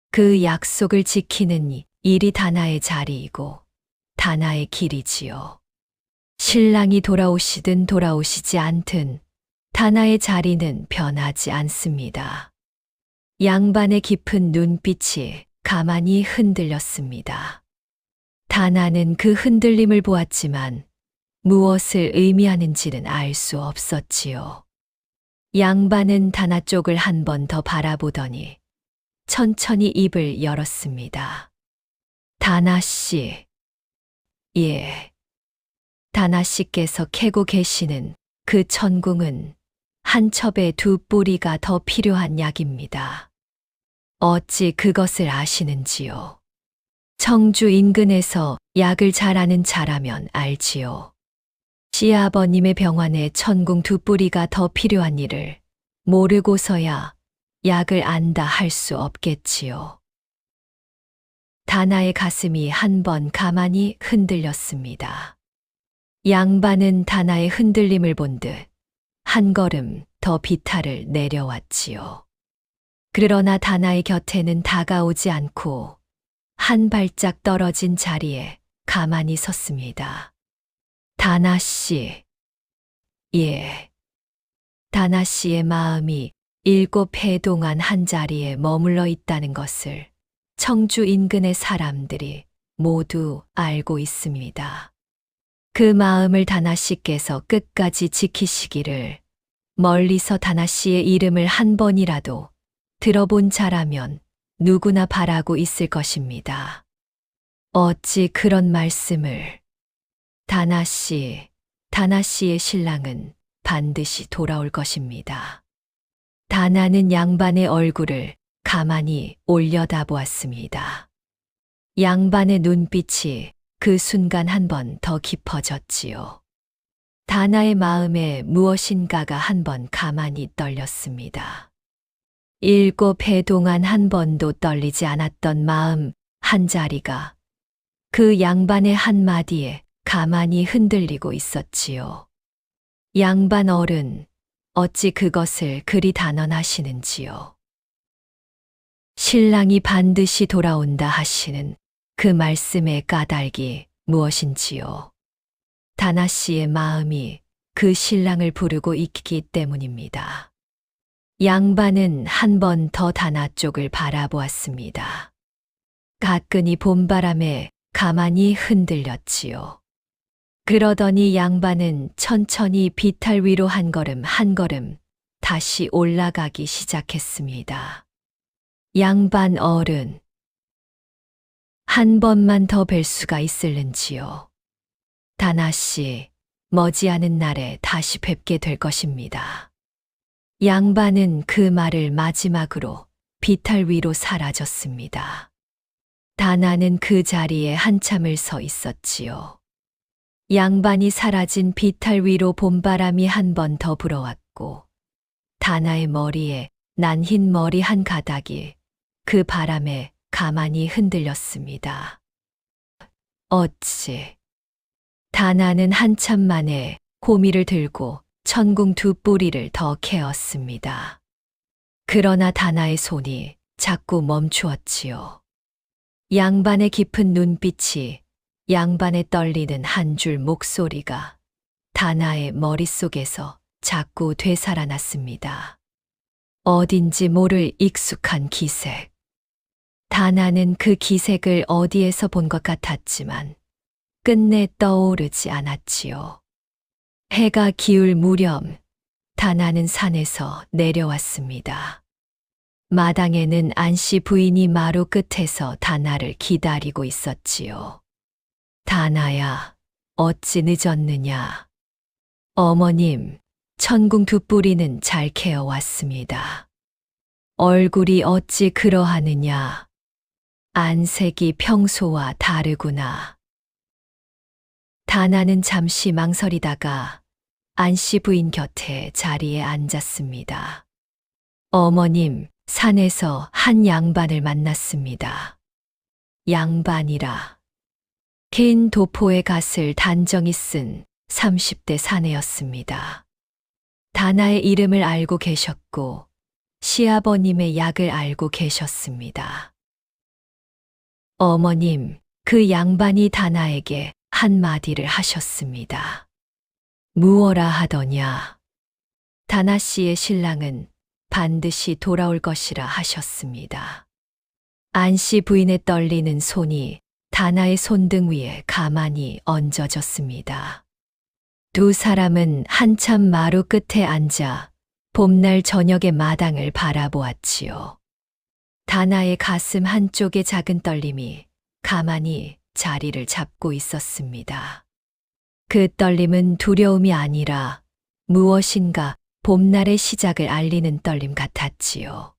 그 약속을 지키는 일이 다나의 자리이고 다나의 길이지요. 신랑이 돌아오시든 돌아오시지 않든 다나의 자리는 변하지 않습니다. 양반의 깊은 눈빛이 가만히 흔들렸습니다. 다나는 그 흔들림을 보았지만 무엇을 의미하는지는 알 수 없었지요. 양반은 다나 쪽을 한 번 더 바라보더니 천천히 입을 열었습니다. 다나 씨. 예. 다나 씨께서 캐고 계시는 그 천궁은 한 첩에 2뿌리가 더 필요한 약입니다. 어찌 그것을 아시는지요? 청주 인근에서 약을 잘 아는 자라면 알지요. 시아버님의 병환에 천궁 2뿌리가 더 필요한 일을 모르고서야 약을 안다 할 수 없겠지요. 다나의 가슴이 한 번 가만히 흔들렸습니다. 양반은 다나의 흔들림을 본 듯 한 걸음 더 비탈을 내려왔지요. 그러나 다나의 곁에는 다가오지 않고 한 발짝 떨어진 자리에 가만히 섰습니다. 다나 씨. 예. 다나 씨의 마음이 7해 동안 한 자리에 머물러 있다는 것을 청주 인근의 사람들이 모두 알고 있습니다. 그 마음을 다나 씨께서 끝까지 지키시기를 멀리서 다나 씨의 이름을 한 번이라도 들어본 자라면 누구나 바라고 있을 것입니다. 어찌 그런 말씀을. 다나 씨의 신랑은 반드시 돌아올 것입니다. 다나는 양반의 얼굴을 가만히 올려다보았습니다. 양반의 눈빛이 그 순간 한 번 더 깊어졌지요. 다나의 마음에 무엇인가가 한 번 가만히 떨렸습니다. 7해 동안 한 번도 떨리지 않았던 마음 한 자리가 그 양반의 한마디에 가만히 흔들리고 있었지요. 양반 어른, 어찌 그것을 그리 단언하시는지요. 신랑이 반드시 돌아온다 하시는 그 말씀의 까닭이 무엇인지요. 다나 씨의 마음이 그 신랑을 부르고 있기 때문입니다. 양반은 한 번 더 다나 쪽을 바라보았습니다. 가끈이 봄바람에 가만히 흔들렸지요. 그러더니 양반은 천천히 비탈 위로 한 걸음 한 걸음 다시 올라가기 시작했습니다. 양반 어른. 한 번만 더 뵐 수가 있을는지요. 다나 씨, 머지않은 날에 다시 뵙게 될 것입니다. 양반은 그 말을 마지막으로 비탈 위로 사라졌습니다. 다나는 그 자리에 한참을 서 있었지요. 양반이 사라진 비탈 위로 봄바람이 한 번 더 불어왔고 다나의 머리에 난 흰 머리 한 가닥이 그 바람에 가만히 흔들렸습니다. 어찌. 다나는 한참 만에 호미를 들고 천궁 2뿌리를 더 캐었습니다. 그러나 다나의 손이 자꾸 멈추었지요. 양반의 깊은 눈빛이, 양반의 떨리는 한 줄 목소리가 다나의 머릿속에서 자꾸 되살아났습니다. 어딘지 모를 익숙한 기색. 다나는 그 기색을 어디에서 본 것 같았지만 끝내 떠오르지 않았지요. 해가 기울 무렵 다나는 산에서 내려왔습니다. 마당에는 안씨 부인이 마루 끝에서 다나를 기다리고 있었지요. 다나야, 어찌 늦었느냐. 어머님, 천궁 2뿌리는 잘 캐어왔습니다. 얼굴이 어찌 그러하느냐. 안색이 평소와 다르구나. 다나는 잠시 망설이다가 안씨 부인 곁에 자리에 앉았습니다. 어머님, 산에서 한 양반을 만났습니다. 양반이라. 긴 도포의 갓을 단정히 쓴 30대 사내였습니다. 다나의 이름을 알고 계셨고 시아버님의 약을 알고 계셨습니다. 어머님, 그 양반이 다나에게 한마디를 하셨습니다. 무어라 하더냐. 다나 씨의 신랑은 반드시 돌아올 것이라 하셨습니다. 안씨 부인의 떨리는 손이 다나의 손등 위에 가만히 얹어졌습니다. 두 사람은 한참 마루 끝에 앉아 봄날 저녁의 마당을 바라보았지요. 다나의 가슴 한쪽의 작은 떨림이 가만히 자리를 잡고 있었습니다. 그 떨림은 두려움이 아니라 무엇인가 봄날의 시작을 알리는 떨림 같았지요.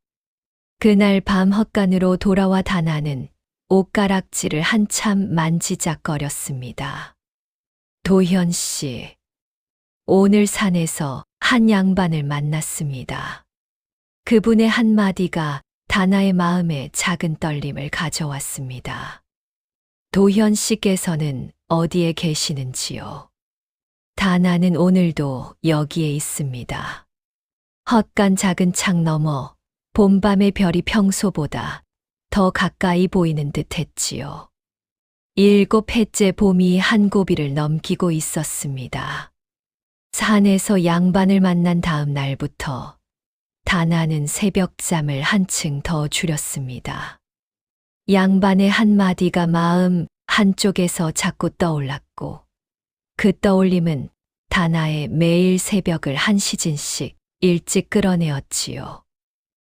그날 밤 헛간으로 돌아와 다나는 옷가락질을 한참 만지작거렸습니다. 도현 씨, 오늘 산에서 한 양반을 만났습니다. 그분의 한마디가 다나의 마음에 작은 떨림을 가져왔습니다. 도현 씨께서는 어디에 계시는지요? 다나는 오늘도 여기에 있습니다. 헛간 작은 창 너머 봄밤의 별이 평소보다 더 가까이 보이는 듯 했지요. 7해째 봄이 한 고비를 넘기고 있었습니다. 산에서 양반을 만난 다음 날부터 다나는 새벽잠을 한층 더 줄였습니다. 양반의 한마디가 마음 한쪽에서 자꾸 떠올랐고 그 떠올림은 다나의 매일 새벽을 한 시즌씩 일찍 끌어내었지요.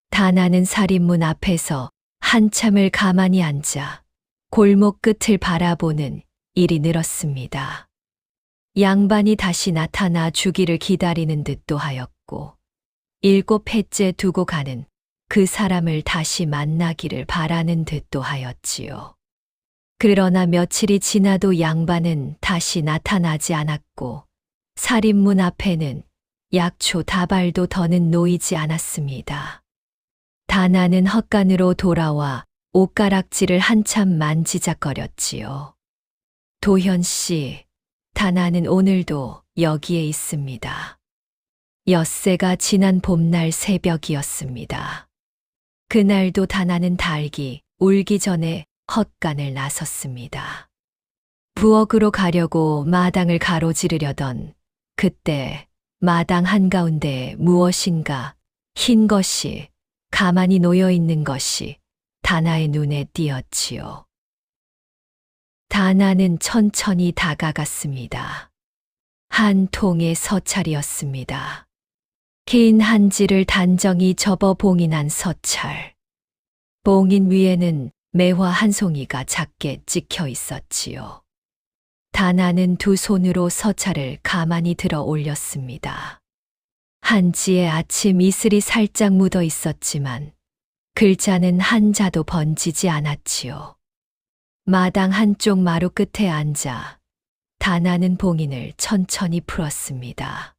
다나는 살인문 앞에서 한참을 가만히 앉아 골목 끝을 바라보는 일이 늘었습니다. 양반이 다시 나타나 주기를 기다리는 듯도 하였고 7해째 두고 가는 그 사람을 다시 만나기를 바라는 듯도 하였지요. 그러나 며칠이 지나도 양반은 다시 나타나지 않았고 살인문 앞에는 약초 다발도 더는 놓이지 않았습니다. 다나는 헛간으로 돌아와 옷가락질을 한참 만지작거렸지요. 도현 씨, 다나는 오늘도 여기에 있습니다. 엿새가 지난 봄날 새벽이었습니다. 그날도 다나는 닭이 울기 전에 헛간을 나섰습니다. 부엌으로 가려고 마당을 가로지르려던 그때 마당 한가운데에 무엇인가 흰 것이 가만히 놓여 있는 것이 다나의 눈에 띄었지요. 다나는 천천히 다가갔습니다. 한 통의 서찰이었습니다. 긴 한지를 단정히 접어 봉인한 서찰. 봉인 위에는 매화 한 송이가 작게 찍혀 있었지요. 다나는 두 손으로 서찰을 가만히 들어 올렸습니다. 한지에 아침 이슬이 살짝 묻어 있었지만 글자는 한자도 번지지 않았지요. 마당 한쪽 마루 끝에 앉아 다나는 봉인을 천천히 풀었습니다.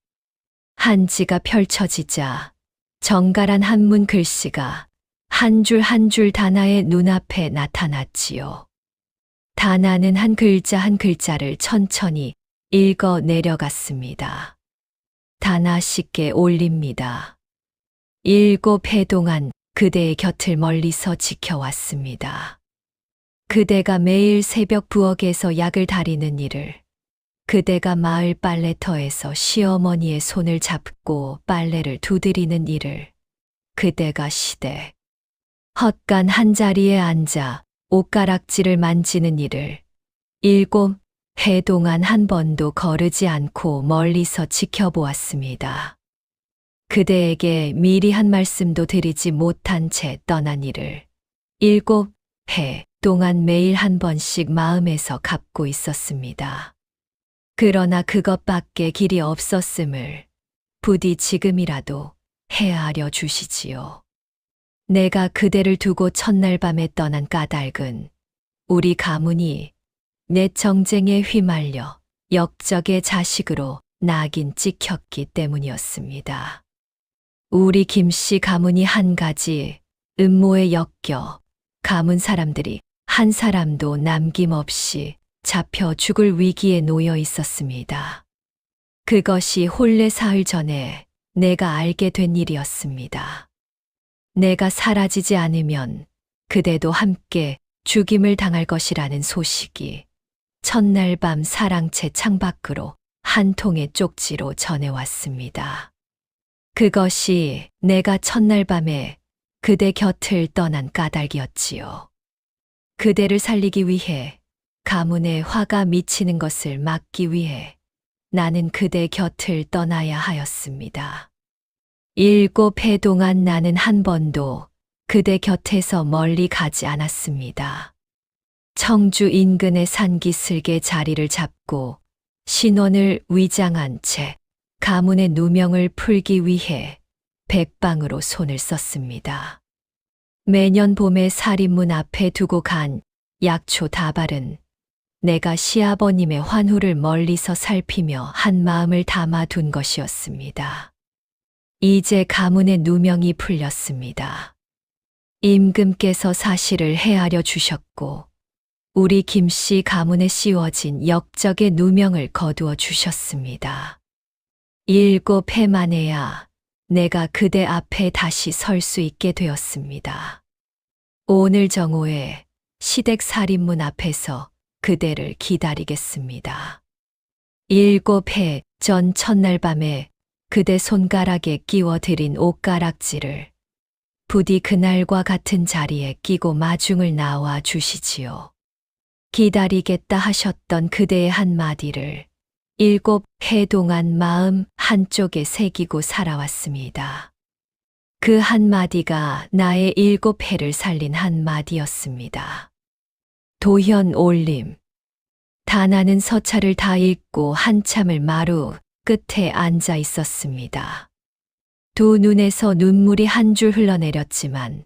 한지가 펼쳐지자 정갈한 한문 글씨가 한 줄 한 줄 다나의 눈앞에 나타났지요. 다나는 한 글자 한 글자를 천천히 읽어 내려갔습니다. 다나 씨께 올립니다. 7해 동안 그대의 곁을 멀리서 지켜왔습니다. 그대가 매일 새벽 부엌에서 약을 다리는 일을, 그대가 마을 빨래터에서 시어머니의 손을 잡고 빨래를 두드리는 일을, 그대가 시댁 헛간 한자리에 앉아 옷가락질을 만지는 일을 7해 동안 한 번도 거르지 않고 멀리서 지켜보았습니다. 그대에게 미리 한 말씀도 드리지 못한 채 떠난 일을 7해 동안 매일 한 번씩 마음에서 갚고 있었습니다. 그러나 그것밖에 길이 없었음을 부디 지금이라도 헤아려 주시지요. 내가 그대를 두고 첫날 밤에 떠난 까닭은 우리 가문이 내 정쟁에 휘말려 역적의 자식으로 낙인 찍혔기 때문이었습니다. 우리 김씨 가문이 한 가지 음모에 엮여 가문 사람들이 한 사람도 남김없이 잡혀 죽을 위기에 놓여 있었습니다. 그것이 혼례 사흘 전에 내가 알게 된 일이었습니다. 내가 사라지지 않으면 그대도 함께 죽임을 당할 것이라는 소식이 첫날 밤 사랑채 창밖으로 한 통의 쪽지로 전해왔습니다. 그것이 내가 첫날 밤에 그대 곁을 떠난 까닭이었지요. 그대를 살리기 위해 가문에 화가 미치는 것을 막기 위해 나는 그대 곁을 떠나야 하였습니다. 7해 동안 나는 한 번도 그대 곁에서 멀리 가지 않았습니다. 청주 인근의 산기슭에 자리를 잡고 신원을 위장한 채 가문의 누명을 풀기 위해 백방으로 손을 썼습니다. 매년 봄에 살인문 앞에 두고 간 약초 다발은 내가 시아버님의 환후를 멀리서 살피며 한 마음을 담아둔 것이었습니다. 이제 가문의 누명이 풀렸습니다. 임금께서 사실을 헤아려 주셨고 우리 김씨 가문에 씌워진 역적의 누명을 거두어 주셨습니다. 7해 만에야 내가 그대 앞에 다시 설 수 있게 되었습니다. 오늘 정오에 시댁살인문 앞에서 그대를 기다리겠습니다. 7해 전 첫날 밤에 그대 손가락에 끼워 드린 옷가락지를 부디 그날과 같은 자리에 끼고 마중을 나와 주시지요. 기다리겠다 하셨던 그대의 한마디를 7해 동안 마음 한쪽에 새기고 살아왔습니다. 그 한마디가 나의 7해를 살린 한마디였습니다. 도현 올림. 다나는 서찰을 다 읽고 한참을 마루 끝에 앉아 있었습니다. 두 눈에서 눈물이 한 줄 흘러내렸지만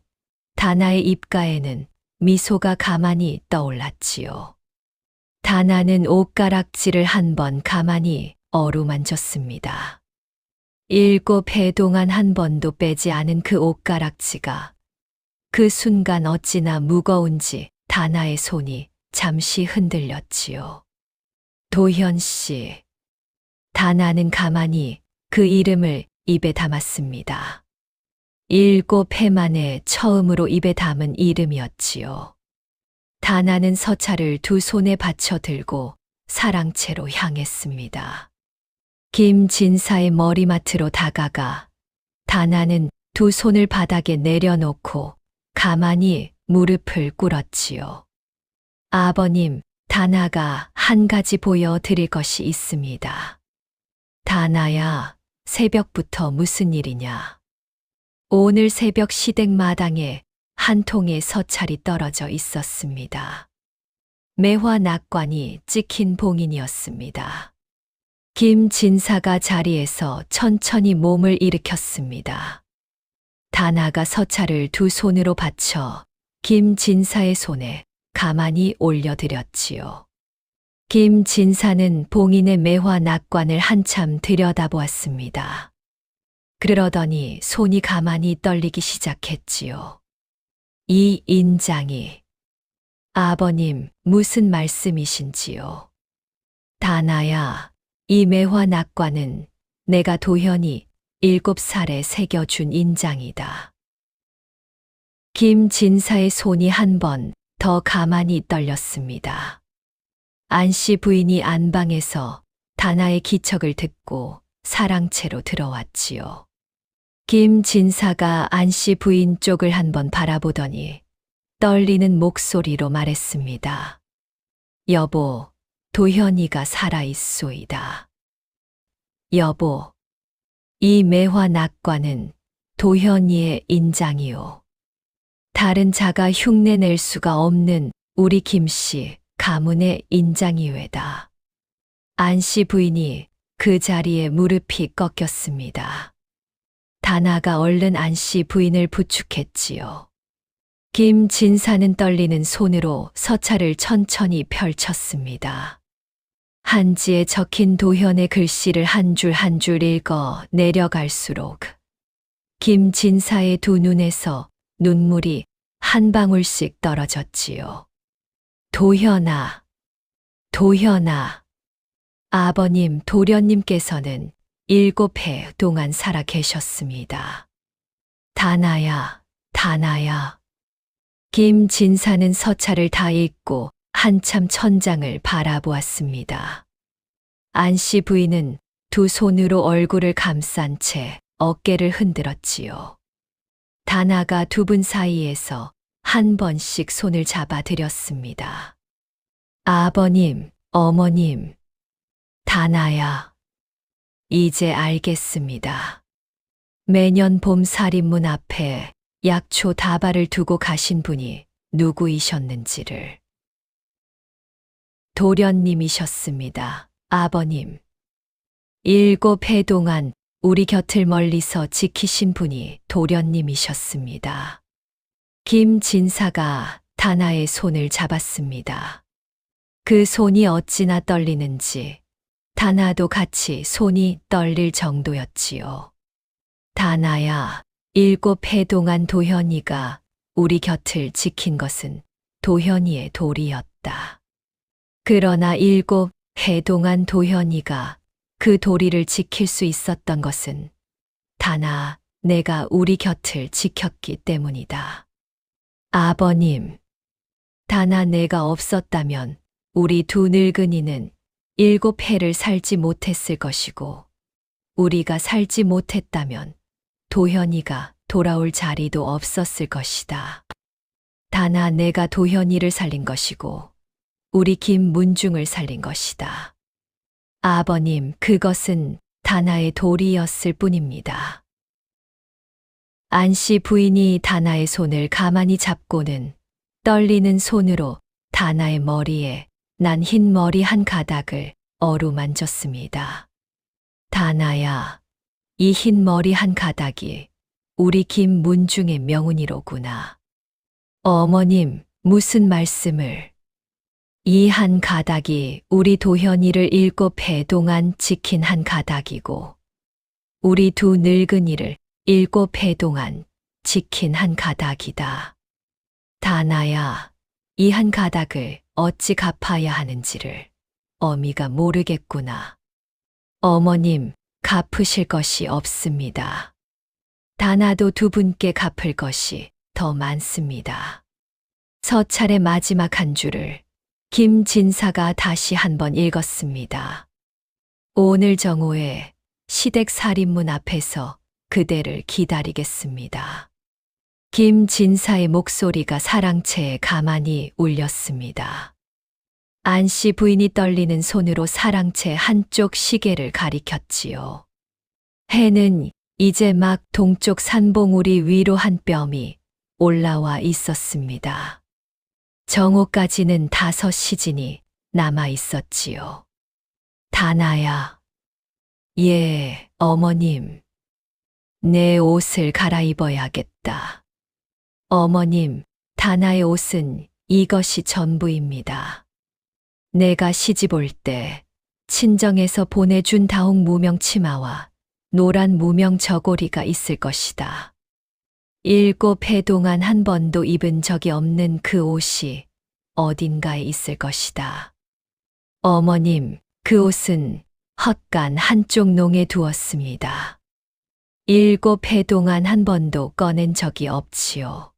다나의 입가에는 미소가 가만히 떠올랐지요. 다나는 옷가락질을 한 번 가만히 어루만졌습니다. 7해 동안 한 번도 빼지 않은 그 옷가락지가 그 순간 어찌나 무거운지 다나의 손이 잠시 흔들렸지요. 도현 씨. 다나는 가만히 그 이름을 입에 담았습니다. 7해 만에 처음으로 입에 담은 이름이었지요. 다나는 서찰을 두 손에 받쳐 들고 사랑채로 향했습니다. 김진사의 머리맡으로 다가가 다나는 두 손을 바닥에 내려놓고 가만히 무릎을 꿇었지요. 아버님, 다나가 한 가지 보여드릴 것이 있습니다. 다나야, 새벽부터 무슨 일이냐? 오늘 새벽 시댁 마당에 한 통의 서찰이 떨어져 있었습니다. 매화 낙관이 찍힌 봉인이었습니다. 김진사가 자리에서 천천히 몸을 일으켰습니다. 다나가 서찰을 두 손으로 받쳐 김진사의 손에 가만히 올려드렸지요. 김진사는 봉인의 매화 낙관을 한참 들여다보았습니다. 그러더니 손이 가만히 떨리기 시작했지요. 이 인장이 아버님 무슨 말씀이신지요? 다나야, 이 매화 낙관은 내가 도현이 7살에 새겨준 인장이다. 김진사의 손이 한 번 더 가만히 떨렸습니다. 안씨 부인이 안방에서 다나의 기척을 듣고 사랑채로 들어왔지요. 김진사가 안씨 부인 쪽을 한번 바라보더니 떨리는 목소리로 말했습니다. 여보, 도현이가 살아있소이다. 여보, 이 매화 낙관은 도현이의 인장이요. 다른 자가 흉내낼 수가 없는 우리 김씨 가문의 인장이외다. 안씨 부인이 그 자리에 무릎이 꺾였습니다. 다나가 얼른 안씨 부인을 부축했지요. 김진사는 떨리는 손으로 서찰을 천천히 펼쳤습니다. 한지에 적힌 도현의 글씨를 한 줄 한 줄 읽어 내려갈수록 김진사의 두 눈에서 눈물이 한 방울씩 떨어졌지요. 도현아, 도현아. 아버님 도련님께서는 7해 동안 살아 계셨습니다. 다나야, 다나야. 김진사는 서찰을 다 읽고 한참 천장을 바라보았습니다. 안씨 부인은 두 손으로 얼굴을 감싼 채 어깨를 흔들었지요. 다나가 두 분 사이에서 한 번씩 손을 잡아드렸습니다. 아버님, 어머님, 다나야, 이제 알겠습니다. 매년 봄 살인문 앞에 약초 다발을 두고 가신 분이 누구이셨는지를. 도련님이셨습니다, 아버님. 7해 동안 우리 곁을 멀리서 지키신 분이 도련님이셨습니다. 김진사가 다나의 손을 잡았습니다. 그 손이 어찌나 떨리는지 다나도 같이 손이 떨릴 정도였지요. 다나야, 7해 동안 도현이가 우리 곁을 지킨 것은 도현이의 도리였다. 그러나 7해 동안 도현이가 그 도리를 지킬 수 있었던 것은 다나 내가 우리 곁을 지켰기 때문이다. 아버님, 다나 내가 없었다면 우리 두 늙은이는 7해를 살지 못했을 것이고 우리가 살지 못했다면 도현이가 돌아올 자리도 없었을 것이다. 다나 내가 도현이를 살린 것이고 우리 김문중을 살린 것이다. 아버님, 그것은 다나의 도리였을 뿐입니다. 안씨 부인이 다나의 손을 가만히 잡고는 떨리는 손으로 다나의 머리에 난 흰 머리 한 가닥을 어루만졌습니다. 다나야, 이 흰 머리 한 가닥이 우리 김문중의 명운이로구나. 어머님, 무슨 말씀을. 이 한 가닥이 우리 도현이를 7해 동안 지킨 한 가닥이고 우리 두 늙은이를 7해 동안 지킨 한 가닥이다. 다나야, 이 한 가닥을 어찌 갚아야 하는지를 어미가 모르겠구나. 어머님, 갚으실 것이 없습니다. 다나도 두 분께 갚을 것이 더 많습니다. 서찰의 마지막 한 줄을 김진사가 다시 한번 읽었습니다. 오늘 정오에 시댁 살인문 앞에서 그대를 기다리겠습니다. 김진사의 목소리가 사랑채에 가만히 울렸습니다. 안씨 부인이 떨리는 손으로 사랑채 한쪽 시계를 가리켰지요. 해는 이제 막 동쪽 산봉우리 위로 한 뼘이 올라와 있었습니다. 정오까지는 5시즌이 남아 있었지요. 다나야. 예, 어머님. 내 옷을 갈아입어야겠다. 어머님, 다나의 옷은 이것이 전부입니다. 내가 시집 올 때 친정에서 보내준 다홍 무명 치마와 노란 무명 저고리가 있을 것이다. 7해 동안 한 번도 입은 적이 없는 그 옷이 어딘가에 있을 것이다. 어머님, 그 옷은 헛간 한쪽 농에 두었습니다. 7해 동안 한 번도 꺼낸 적이 없지요.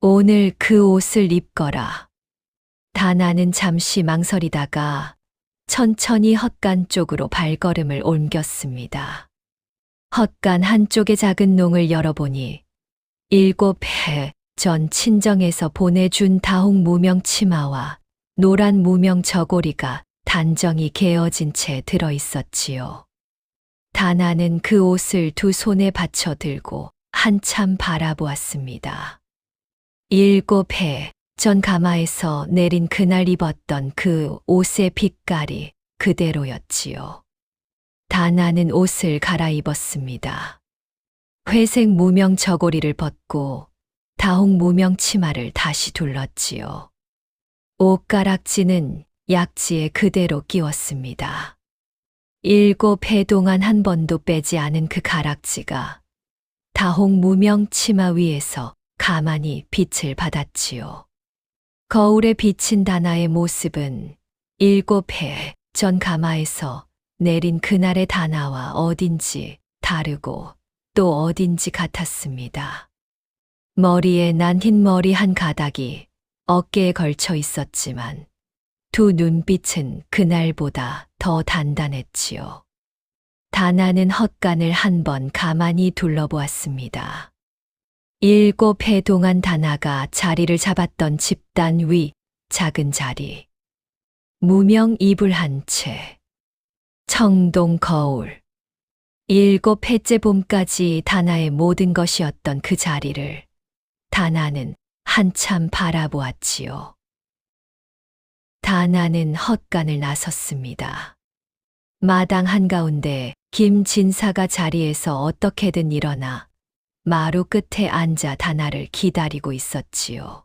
오늘 그 옷을 입거라. 다나는 잠시 망설이다가 천천히 헛간 쪽으로 발걸음을 옮겼습니다. 헛간 한쪽의 작은 농을 열어보니 7해 전 친정에서 보내준 다홍 무명 치마와 노란 무명 저고리가 단정히 개어진 채 들어있었지요. 다나는 그 옷을 두 손에 받쳐 들고 한참 바라보았습니다. 7해 전 가마에서 내린 그날 입었던 그 옷의 빛깔이 그대로였지요. 다나는 옷을 갈아입었습니다. 회색 무명 저고리를 벗고 다홍 무명 치마를 다시 둘렀지요. 옷가락지는 약지에 그대로 끼웠습니다. 7해 동안 한 번도 빼지 않은 그 가락지가 다홍 무명 치마 위에서 가만히 빛을 받았지요. 거울에 비친 다나의 모습은 7해 전 가마에서 내린 그날의 다나와 어딘지 다르고 또 어딘지 같았습니다. 머리에 난 흰 머리 한 가닥이 어깨에 걸쳐 있었지만 두 눈빛은 그날보다 더 단단했지요. 다나는 헛간을 한 번 가만히 둘러보았습니다. 7해 동안 다나가 자리를 잡았던 집단 위 작은 자리. 무명 이불 한 채. 청동 거울. 7해째 봄까지 다나의 모든 것이었던 그 자리를 다나는 한참 바라보았지요. 다나는 헛간을 나섰습니다. 마당 한가운데 김진사가 자리에서 어떻게든 일어나 마루 끝에 앉아 다나를 기다리고 있었지요.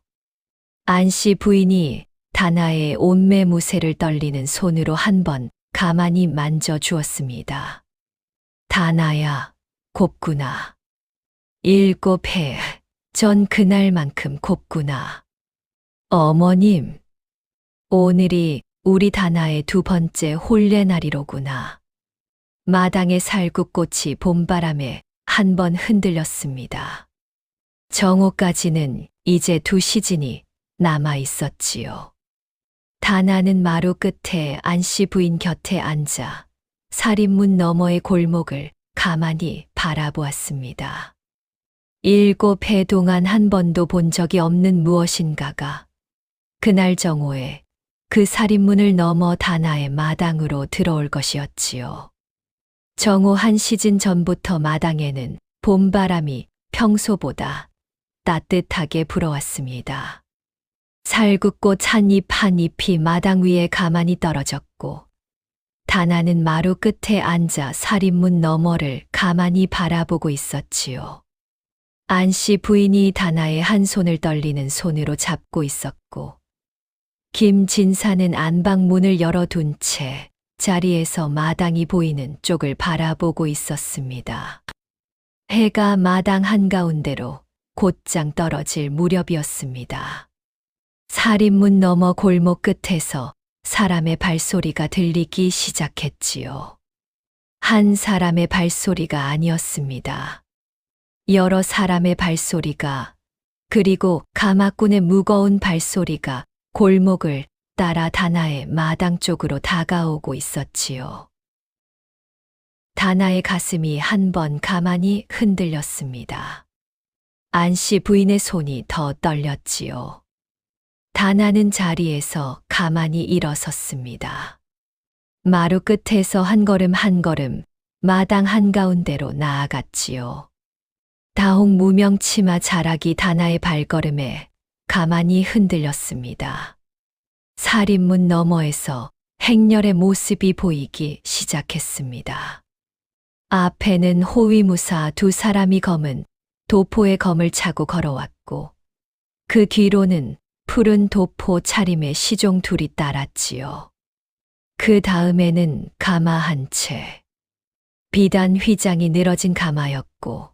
안씨 부인이 다나의 옷매무새를 떨리는 손으로 한 번 가만히 만져 주었습니다. 다나야, 곱구나. 7해 전 그날만큼 곱구나. 어머님, 오늘이 우리 다나의 2번째 혼례날이로구나. 마당의 살구꽃이 봄바람에 한 번 흔들렸습니다. 정오까지는 이제 2시즌이 남아 있었지요. 다나는 마루 끝에 안씨 부인 곁에 앉아 살인문 너머의 골목을 가만히 바라보았습니다. 7해 동안 한 번도 본 적이 없는 무엇인가가 그날 정오에 그 살인문을 넘어 다나의 마당으로 들어올 것이었지요. 정오 1시즌 전부터 마당에는 봄바람이 평소보다 따뜻하게 불어왔습니다. 살구꽃 한 잎 한 잎이 마당 위에 가만히 떨어졌고 다나는 마루 끝에 앉아 살인문 너머를 가만히 바라보고 있었지요. 안씨 부인이 다나의 한 손을 떨리는 손으로 잡고 있었고 김진사는 안방문을 열어둔 채 자리에서 마당이 보이는 쪽을 바라보고 있었습니다. 해가 마당 한가운데로 곧장 떨어질 무렵이었습니다. 살인문 너머 골목 끝에서 사람의 발소리가 들리기 시작했지요. 한 사람의 발소리가 아니었습니다. 여러 사람의 발소리가, 그리고 가마꾼의 무거운 발소리가 골목을 따라 다나의 마당 쪽으로 다가오고 있었지요. 다나의 가슴이 한 번 가만히 흔들렸습니다. 안씨 부인의 손이 더 떨렸지요. 다나는 자리에서 가만히 일어섰습니다. 마루 끝에서 한 걸음 한 걸음 마당 한가운데로 나아갔지요. 다홍 무명 치마 자락이 다나의 발걸음에 가만히 흔들렸습니다. 살인문 너머에서 행렬의 모습이 보이기 시작했습니다. 앞에는 호위무사 2사람이 검은 도포의 검을 차고 걸어왔고 그 뒤로는 푸른 도포 차림의 시종 2이 따랐지요. 그 다음에는 가마 한 채. 비단 휘장이 늘어진 가마였고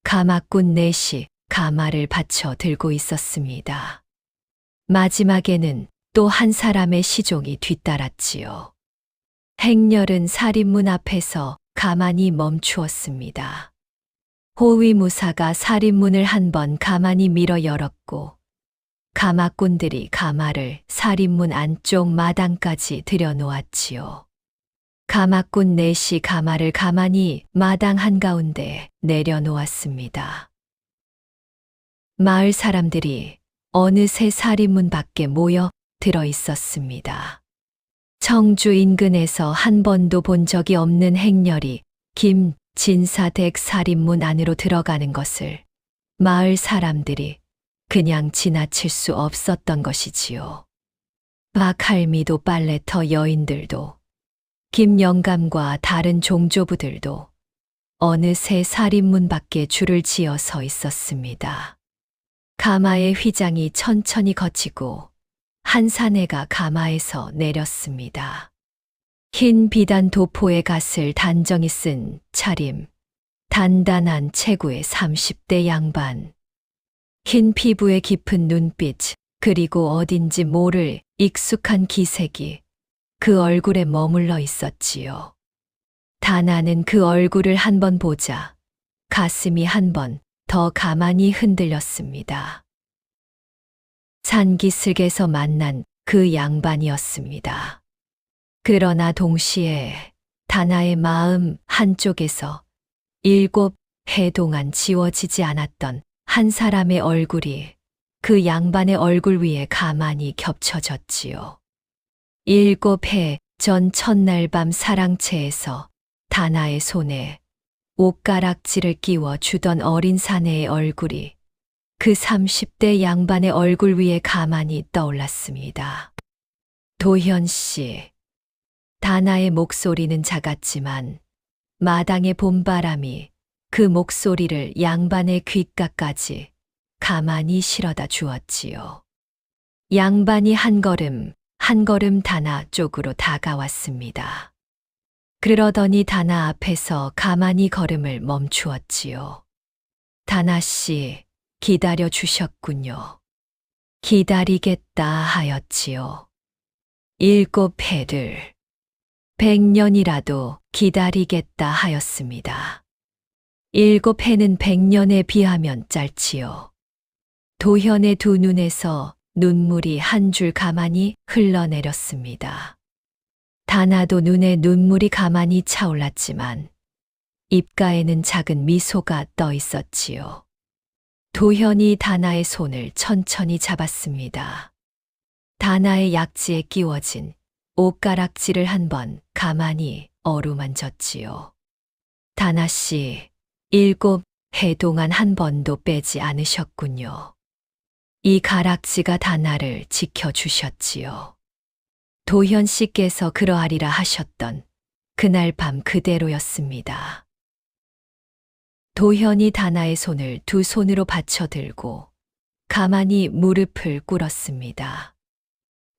가마꾼 4이 가마를 받쳐 들고 있었습니다. 마지막에는 또 한 사람의 시종이 뒤따랐지요. 행렬은 살인문 앞에서 가만히 멈추었습니다. 호위무사가 살인문을 한 번 가만히 밀어 열었고 가마꾼들이 가마를 살인문 안쪽 마당까지 들여놓았지요. 가마꾼 4이 가마를 가만히 마당 한가운데 내려놓았습니다. 마을 사람들이 어느새 살인문 밖에 모여 들어 있었습니다. 청주 인근에서 한 번도 본 적이 없는 행렬이 김진사댁 살인문 안으로 들어가는 것을 마을 사람들이 그냥 지나칠 수 없었던 것이지요. 박할미도 빨래터 여인들도 김영감과 다른 종조부들도 어느새 살인문 밖에 줄을 지어 서 있었습니다. 가마의 휘장이 천천히 걷히고 한 사내가 가마에서 내렸습니다. 흰 비단 도포의 갓을 단정히 쓴 차림, 단단한 체구의 30대 양반, 흰 피부의 깊은 눈빛, 그리고 어딘지 모를 익숙한 기색이 그 얼굴에 머물러 있었지요. 다나는 그 얼굴을 한 번 보자 가슴이 한 번 더 가만히 흔들렸습니다. 산기슭에서 만난 그 양반이었습니다. 그러나 동시에 다나의 마음 한쪽에서 7해 동안 지워지지 않았던 한 사람의 얼굴이 그 양반의 얼굴 위에 가만히 겹쳐졌지요. 7해 전 첫날 밤 사랑채에서 다나의 손에 옷가락지를 끼워 주던 어린 사내의 얼굴이 그 30대 양반의 얼굴 위에 가만히 떠올랐습니다. 도현 씨. 다나의 목소리는 작았지만 마당의 봄바람이 그 목소리를 양반의 귓가까지 가만히 실어다 주었지요. 양반이 한 걸음 다나 쪽으로 다가왔습니다. 그러더니 다나 앞에서 가만히 걸음을 멈추었지요. 다나 씨, 기다려 주셨군요. 기다리겠다 하였지요. 7해를 100년이라도 기다리겠다 하였습니다. 7해는 100년에 비하면 짧지요. 도현의 두 눈에서 눈물이 한 줄 가만히 흘러내렸습니다. 다나도 눈에 눈물이 가만히 차올랐지만 입가에는 작은 미소가 떠 있었지요. 도현이 다나의 손을 천천히 잡았습니다. 다나의 약지에 끼워진 옷가락지를 한번 가만히 어루만졌지요. 다나 씨, 7해 동안 한 번도 빼지 않으셨군요. 이 가락지가 다나를 지켜주셨지요. 도현 씨께서 그러하리라 하셨던 그날 밤 그대로였습니다. 도현이 다나의 손을 두 손으로 받쳐들고 가만히 무릎을 꿇었습니다.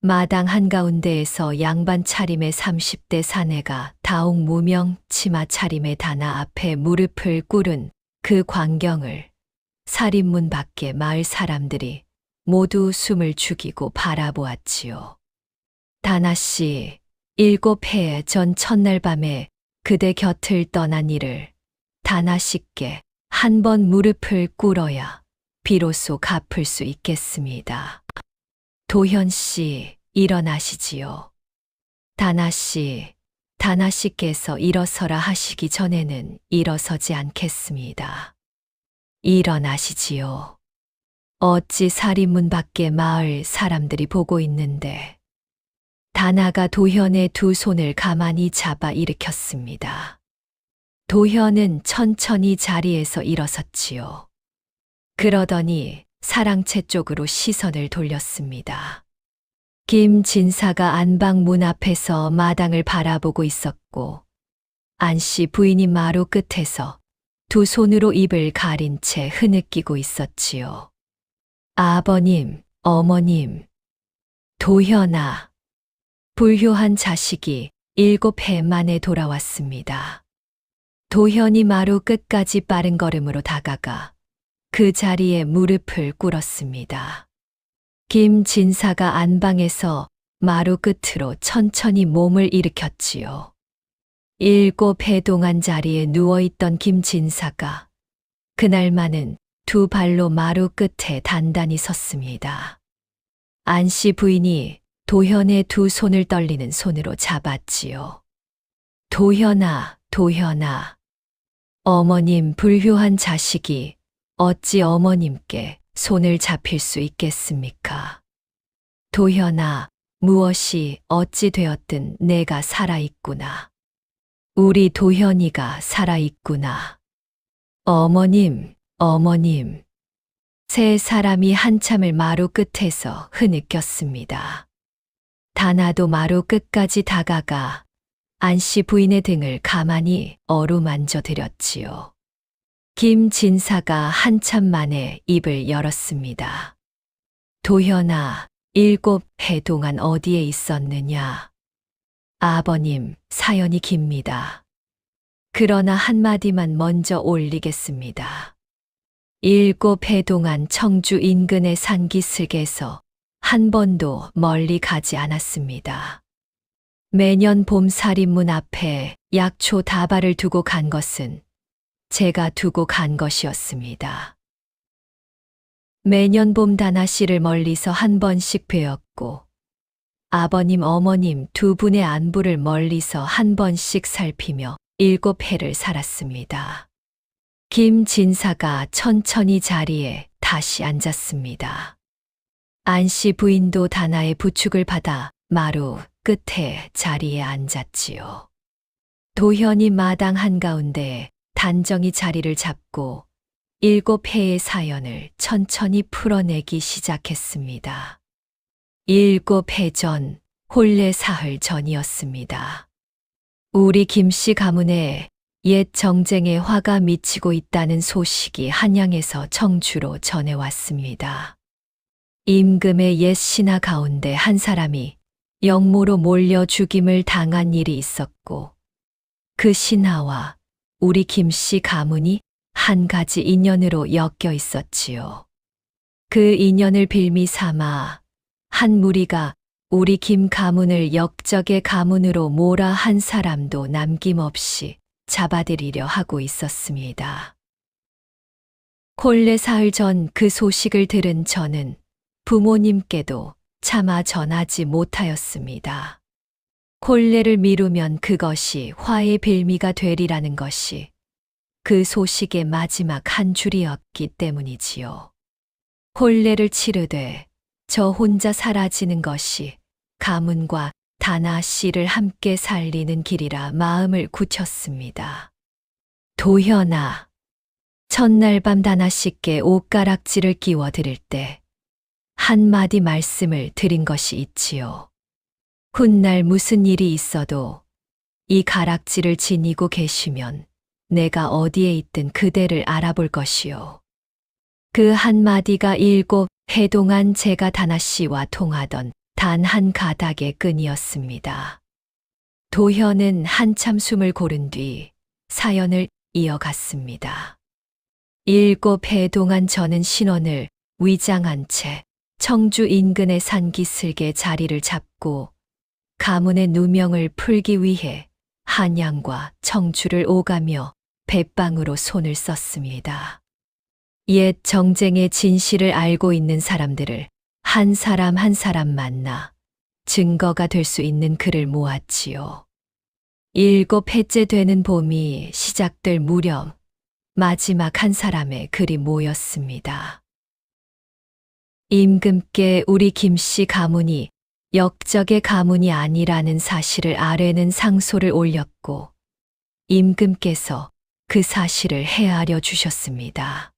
마당 한가운데에서 양반 차림의 30대 사내가 다옥 무명 치마 차림의 다나 앞에 무릎을 꿇은 그 광경을 살인문 밖의 마을 사람들이 모두 숨을 죽이고 바라보았지요. 다나 씨, 7해 전 첫날 밤에 그대 곁을 떠난 일을 다나 씨께 한 번 무릎을 꿇어야 비로소 갚을 수 있겠습니다. 도현 씨, 일어나시지요. 다나 씨께서 일어서라 하시기 전에는 일어서지 않겠습니다. 일어나시지요. 어찌 살인문 밖의 마을 사람들이 보고 있는데. 다나가 도현의 두 손을 가만히 잡아 일으켰습니다. 도현은 천천히 자리에서 일어섰지요. 그러더니 사랑채 쪽으로 시선을 돌렸습니다. 김 진사가 안방 문 앞에서 마당을 바라보고 있었고 안씨 부인이 마루 끝에서 두 손으로 입을 가린 채 흐느끼고 있었지요. 아버님, 어머님, 도현아. 불효한 자식이 7해 만에 돌아왔습니다. 도현이 마루 끝까지 빠른 걸음으로 다가가 그 자리에 무릎을 꿇었습니다. 김 진사가 안방에서 마루 끝으로 천천히 몸을 일으켰지요. 7해 동안 자리에 누워있던 김 진사가 그날만은 두 발로 마루 끝에 단단히 섰습니다. 안씨 부인이 도현의 두 손을 떨리는 손으로 잡았지요. 도현아, 도현아. 어머님 불효한 자식이 어찌 어머님께 손을 잡힐 수 있겠습니까? 도현아, 무엇이 어찌 되었든 내가 살아있구나. 우리 도현이가 살아있구나. 어머님, 어머님. 세 사람이 한참을 마루 끝에서 흐느꼈습니다. 다나도 마루 끝까지 다가가 안씨 부인의 등을 가만히 어루만져 드렸지요. 김 진사가 한참 만에 입을 열었습니다. 도현아, 7해 동안 어디에 있었느냐? 아버님, 사연이 깁니다. 그러나 한마디만 먼저 올리겠습니다. 7해 동안 청주 인근의 산기슭에서 한 번도 멀리 가지 않았습니다. 매년 봄 살인문 앞에 약초 다발을 두고 간 것은 제가 두고 간 것이었습니다. 매년 봄 다나 씨를 멀리서 한 번씩 뵈었고, 아버님, 어머님 두 분의 안부를 멀리서 한 번씩 살피며 7해를 살았습니다. 김진사가 천천히 자리에 다시 앉았습니다. 안씨 부인도 다나의 부축을 받아 마루 끝에 자리에 앉았지요. 도현이 마당 한가운데 단정히 자리를 잡고 7해의 사연을 천천히 풀어내기 시작했습니다. 7해 전, 혼례 사흘 전이었습니다. 우리 김씨 가문에 옛 정쟁에 화가 미치고 있다는 소식이 한양에서 청주로 전해왔습니다. 임금의 옛 신하 가운데 한 사람이 영모로 몰려 죽임을 당한 일이 있었고, 그 신하와 우리 김씨 가문이 한 가지 인연으로 엮여 있었지요. 그 인연을 빌미 삼아 한 무리가 우리 김 가문을 역적의 가문으로 몰아 한 사람도 남김없이 잡아들이려 하고 있었습니다. 혼례 사흘 전 그 소식을 들은 저는 부모님께도 차마 전하지 못하였습니다. 혼례를 미루면 그것이 화의 빌미가 되리라는 것이 그 소식의 마지막 한 줄이었기 때문이지요. 혼례를 치르되 저 혼자 사라지는 것이 가문과 다나 씨를 함께 살리는 길이라 마음을 굳혔습니다. 도현아, 첫날 밤 다나 씨께 옷가락지를 끼워 드릴 때 한마디 말씀을 드린 것이 있지요. 훗날 무슨 일이 있어도 이 가락지를 지니고 계시면 내가 어디에 있든 그대를 알아볼 것이요. 그 한마디가 7해 동안 제가 다나 씨와 통하던 단 한 가닥의 끈이었습니다. 도현은 한참 숨을 고른 뒤 사연을 이어갔습니다. 7해 동안 저는 신원을 위장한 채 청주 인근의 산기슭에 자리를 잡고 가문의 누명을 풀기 위해 한양과 청주를 오가며 뱃방으로 손을 썼습니다. 옛 정쟁의 진실을 알고 있는 사람들을 한 사람 한 사람 만나 증거가 될 수 있는 글을 모았지요. 7해째 되는 봄이 시작될 무렵 마지막 한 사람의 글이 모였습니다. 임금께 우리 김씨 가문이 역적의 가문이 아니라는 사실을 아뢰는 상소를 올렸고 임금께서 그 사실을 헤아려 주셨습니다.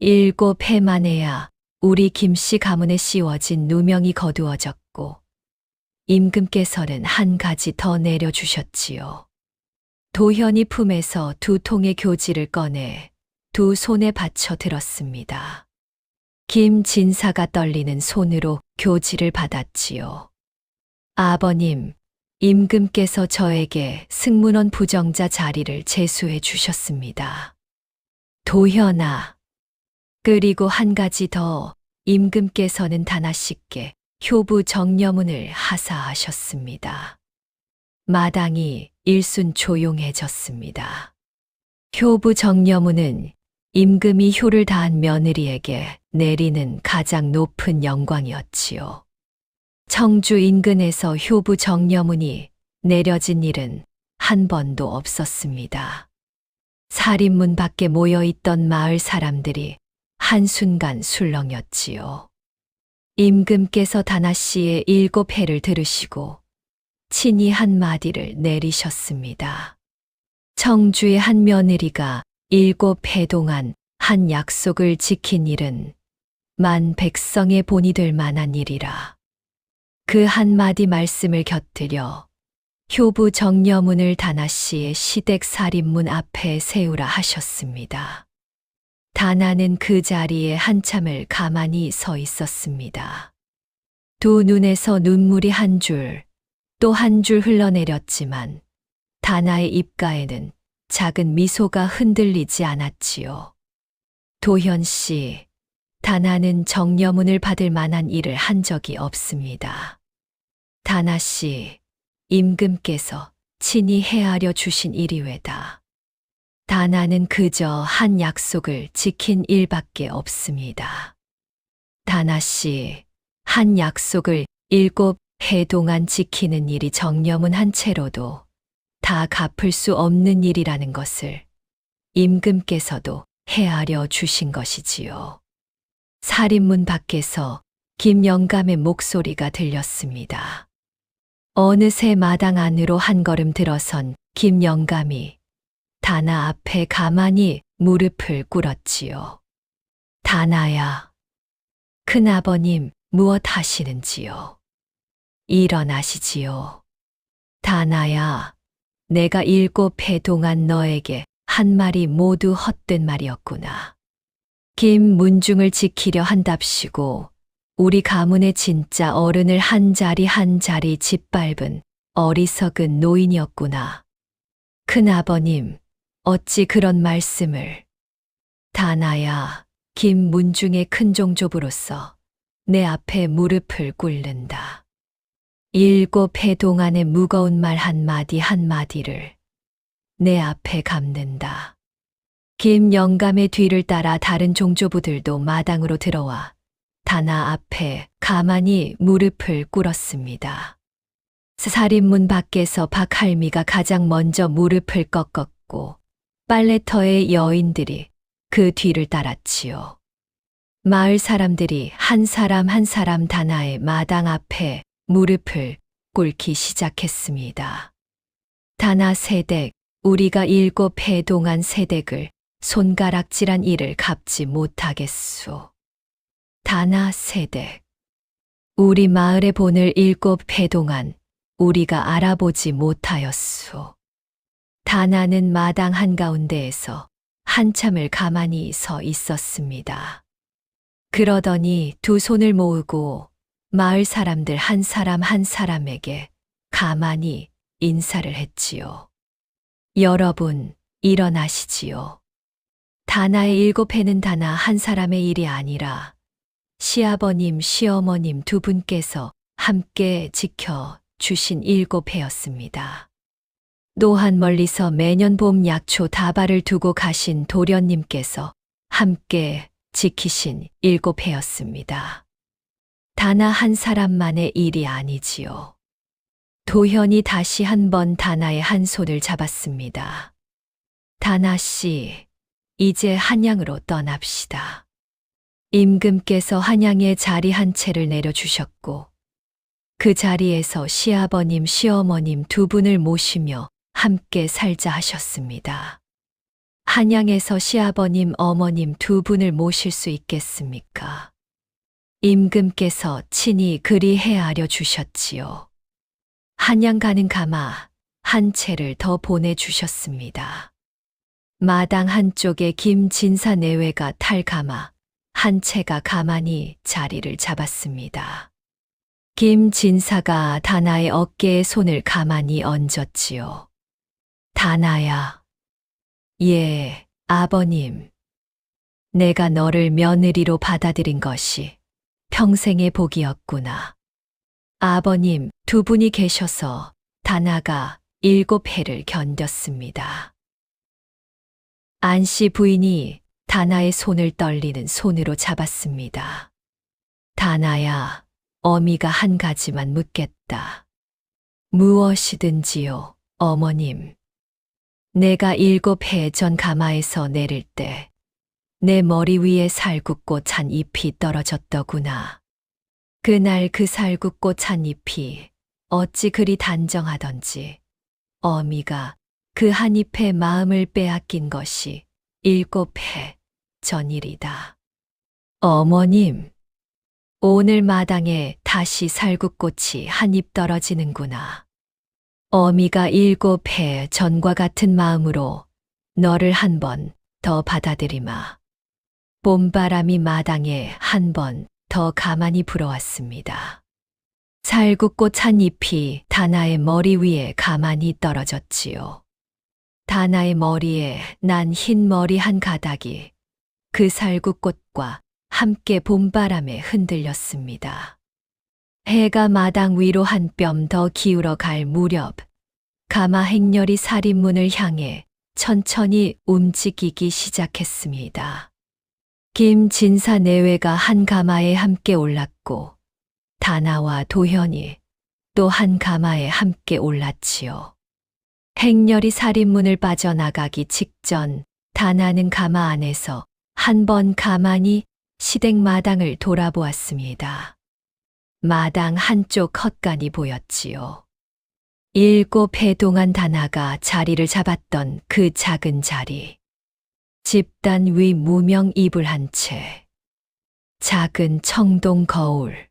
7해 만에야 우리 김씨 가문에 씌워진 누명이 거두어졌고 임금께서는 한 가지 더 내려주셨지요. 도현이 품에서 2통의 교지를 꺼내 2 손에 받쳐 들었습니다. 김진사가 떨리는 손으로 교지를 받았지요. 아버님, 임금께서 저에게 승문원 부정자 자리를 제수해 주셨습니다. 도현아, 그리고 한 가지 더, 임금께서는 다나 씨께 효부 정려문을 하사하셨습니다. 마당이 일순 조용해졌습니다. 효부 정려문은 임금이 효를 다한 며느리에게 내리는 가장 높은 영광이었지요. 청주 인근에서 효부 정려문이 내려진 일은 한 번도 없었습니다. 살인문 밖에 모여있던 마을 사람들이 한순간 술렁였지요. 임금께서 다나 씨의 7해를 들으시고 친히 한마디를 내리셨습니다. 청주의 한 며느리가 7해 동안 한 약속을 지킨 일은 만 백성의 본이 될 만한 일이라. 그 한마디 말씀을 곁들여 효부 정려문을 다나 씨의 시댁 살인문 앞에 세우라 하셨습니다. 다나는 그 자리에 한참을 가만히 서 있었습니다. 두 눈에서 눈물이 한 줄, 또 한 줄 흘러내렸지만 다나의 입가에는 작은 미소가 흔들리지 않았지요. 도현 씨, 다나는 정려문을 받을 만한 일을 한 적이 없습니다. 다나 씨, 임금께서 친히 헤아려 주신 일이외다. 다나는 그저 한 약속을 지킨 일밖에 없습니다. 다나 씨, 한 약속을 7해 동안 지키는 일이 정려문 한 채로도 다 갚을 수 없는 일이라는 것을 임금께서도 헤아려 주신 것이지요. 살인문 밖에서 김영감의 목소리가 들렸습니다. 어느새 마당 안으로 한 걸음 들어선 김영감이 다나 앞에 가만히 무릎을 꿇었지요. 다나야, 큰아버님 무엇 하시는지요? 일어나시지요. 다나야, 내가 7해 동안 너에게 한 말이 모두 헛된 말이었구나. 김문중을 지키려 한답시고 우리 가문의 진짜 어른을 한 자리 한 자리 짓밟은 어리석은 노인이었구나. 큰아버님, 어찌 그런 말씀을. 다나야, 김문중의 큰종족으로서 내 앞에 무릎을 꿇는다. 7해 동안의 무거운 말 한마디 한마디를 내 앞에 갚는다. 김영감의 뒤를 따라 다른 종조부들도 마당으로 들어와 다나 앞에 가만히 무릎을 꿇었습니다. 살인문 밖에서 박할미가 가장 먼저 무릎을 꺾었고 빨래터의 여인들이 그 뒤를 따랐지요. 마을 사람들이 한 사람 한 사람 다나의 마당 앞에 무릎을 꿇기 시작했습니다. 다나 세댁, 우리가 7해 동안 세댁을 손가락질한 일을 갚지 못하겠소. 다나 세댁, 우리 마을의 본을 7해 동안 우리가 알아보지 못하였소. 다나는 마당 한가운데에서 한참을 가만히 서 있었습니다. 그러더니 두 손을 모으고 마을 사람들 한 사람 한 사람에게 가만히 인사를 했지요. 여러분, 일어나시지요. 다나의 7해는 다나 한 사람의 일이 아니라 시아버님, 시어머님 두 분께서 함께 지켜 주신 7해였습니다. 또한 멀리서 매년 봄 약초 다발을 두고 가신 도련님께서 함께 지키신 7해였습니다. 다나 한 사람만의 일이 아니지요. 도현이 다시 한번 다나의 한 손을 잡았습니다. 다나 씨, 이제 한양으로 떠납시다. 임금께서 한양에 자리 한 채를 내려주셨고 그 자리에서 시아버님, 시어머님 두 분을 모시며 함께 살자 하셨습니다. 한양에서 시아버님, 어머님 두 분을 모실 수 있겠습니까? 임금께서 친히 그리 헤아려 주셨지요. 한양 가는 가마 한 채를 더 보내주셨습니다. 마당 한쪽에 김진사 내외가 탈 가마 한 채가 가만히 자리를 잡았습니다. 김진사가 다나의 어깨에 손을 가만히 얹었지요. 다나야. 예, 아버님. 내가 너를 며느리로 받아들인 것이 평생의 복이었구나. 아버님 두 분이 계셔서 다나가 7해를 견뎠습니다. 안씨 부인이 다나의 손을 떨리는 손으로 잡았습니다. 다나야, 어미가 한 가지만 묻겠다. 무엇이든지요, 어머님. 내가 7해 전 가마에서 내릴 때 내 머리 위에 살굽꽃 한 잎이 떨어졌더구나. 그날 그 살굽꽃 한 잎이 어찌 그리 단정하던지 어미가 그 한 잎의 마음을 빼앗긴 것이 7해 전일이다. 어머님, 오늘 마당에 다시 살굽꽃이 한 잎 떨어지는구나. 어미가 7해 전과 같은 마음으로 너를 한 번 더 받아들이마. 봄바람이 마당에 한 번 더 가만히 불어왔습니다. 살구꽃 한 잎이 다나의 머리 위에 가만히 떨어졌지요. 다나의 머리에 난 흰 머리 한 가닥이 그 살구꽃과 함께 봄바람에 흔들렸습니다. 해가 마당 위로 한 뼘 더 기울어 갈 무렵 가마 행렬이 살인문을 향해 천천히 움직이기 시작했습니다. 김진사 내외가 한 가마에 함께 올랐고 다나와 도현이 또 한 가마에 함께 올랐지요. 행렬이 살인문을 빠져나가기 직전 다나는 가마 안에서 한 번 가만히 시댁 마당을 돌아보았습니다. 마당 한쪽 헛간이 보였지요. 7해 동안 다나가 자리를 잡았던 그 작은 자리. 집단 위 무명 이불 한 채. 작은 청동 거울.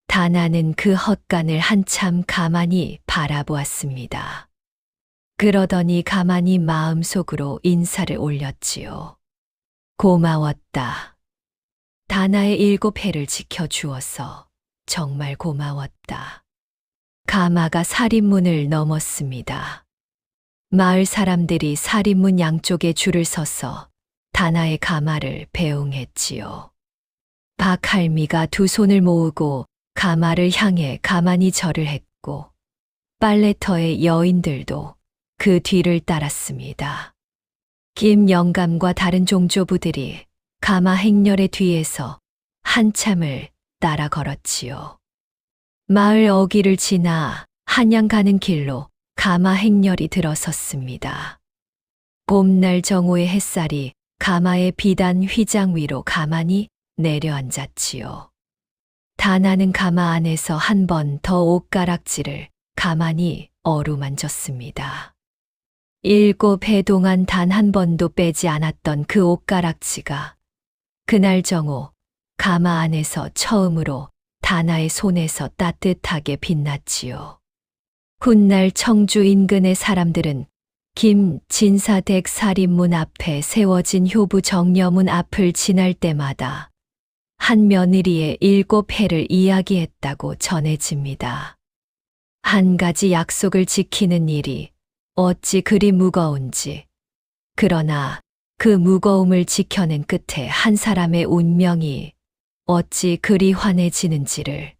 다나는 그 헛간을 한참 가만히 바라보았습니다. 그러더니 가만히 마음속으로 인사를 올렸지요. 고마웠다. 다나의 7해를 지켜주어서 정말 고마웠다. 가마가 살인문을 넘었습니다. 마을 사람들이 살인문 양쪽에 줄을 서서 다나의 가마를 배웅했지요. 박할미가 두 손을 모으고 가마를 향해 가만히 절을 했고 빨래터의 여인들도 그 뒤를 따랐습니다. 김 영감과 다른 종조부들이 가마 행렬의 뒤에서 한참을 따라 걸었지요. 마을 어귀를 지나 한양 가는 길로 가마 행렬이 들어섰습니다. 봄날 정오의 햇살이 가마의 비단 휘장 위로 가만히 내려앉았지요. 다나는 가마 안에서 한 번 더 옷가락지를 가만히 어루만졌습니다. 7해 동안 단 한 번도 빼지 않았던 그 옷가락지가 그날 정오 가마 안에서 처음으로 다나의 손에서 따뜻하게 빛났지요. 훗날 청주 인근의 사람들은 김진사댁 살인문 앞에 세워진 효부 정려문 앞을 지날 때마다 한 며느리의 7해를 이야기했다고 전해집니다. 한 가지 약속을 지키는 일이 어찌 그리 무거운지, 그러나 그 무거움을 지켜낸 끝에 한 사람의 운명이 어찌 그리 환해지는지를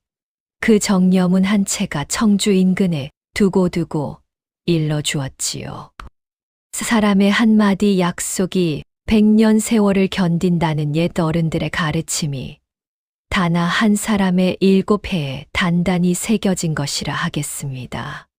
그 정려문 한 채가 청주 인근에 두고두고 일러주었지요. 사람의 한마디 약속이 100년 세월을 견딘다는 옛 어른들의 가르침이 다나 한 사람의 7해에 단단히 새겨진 것이라 하겠습니다.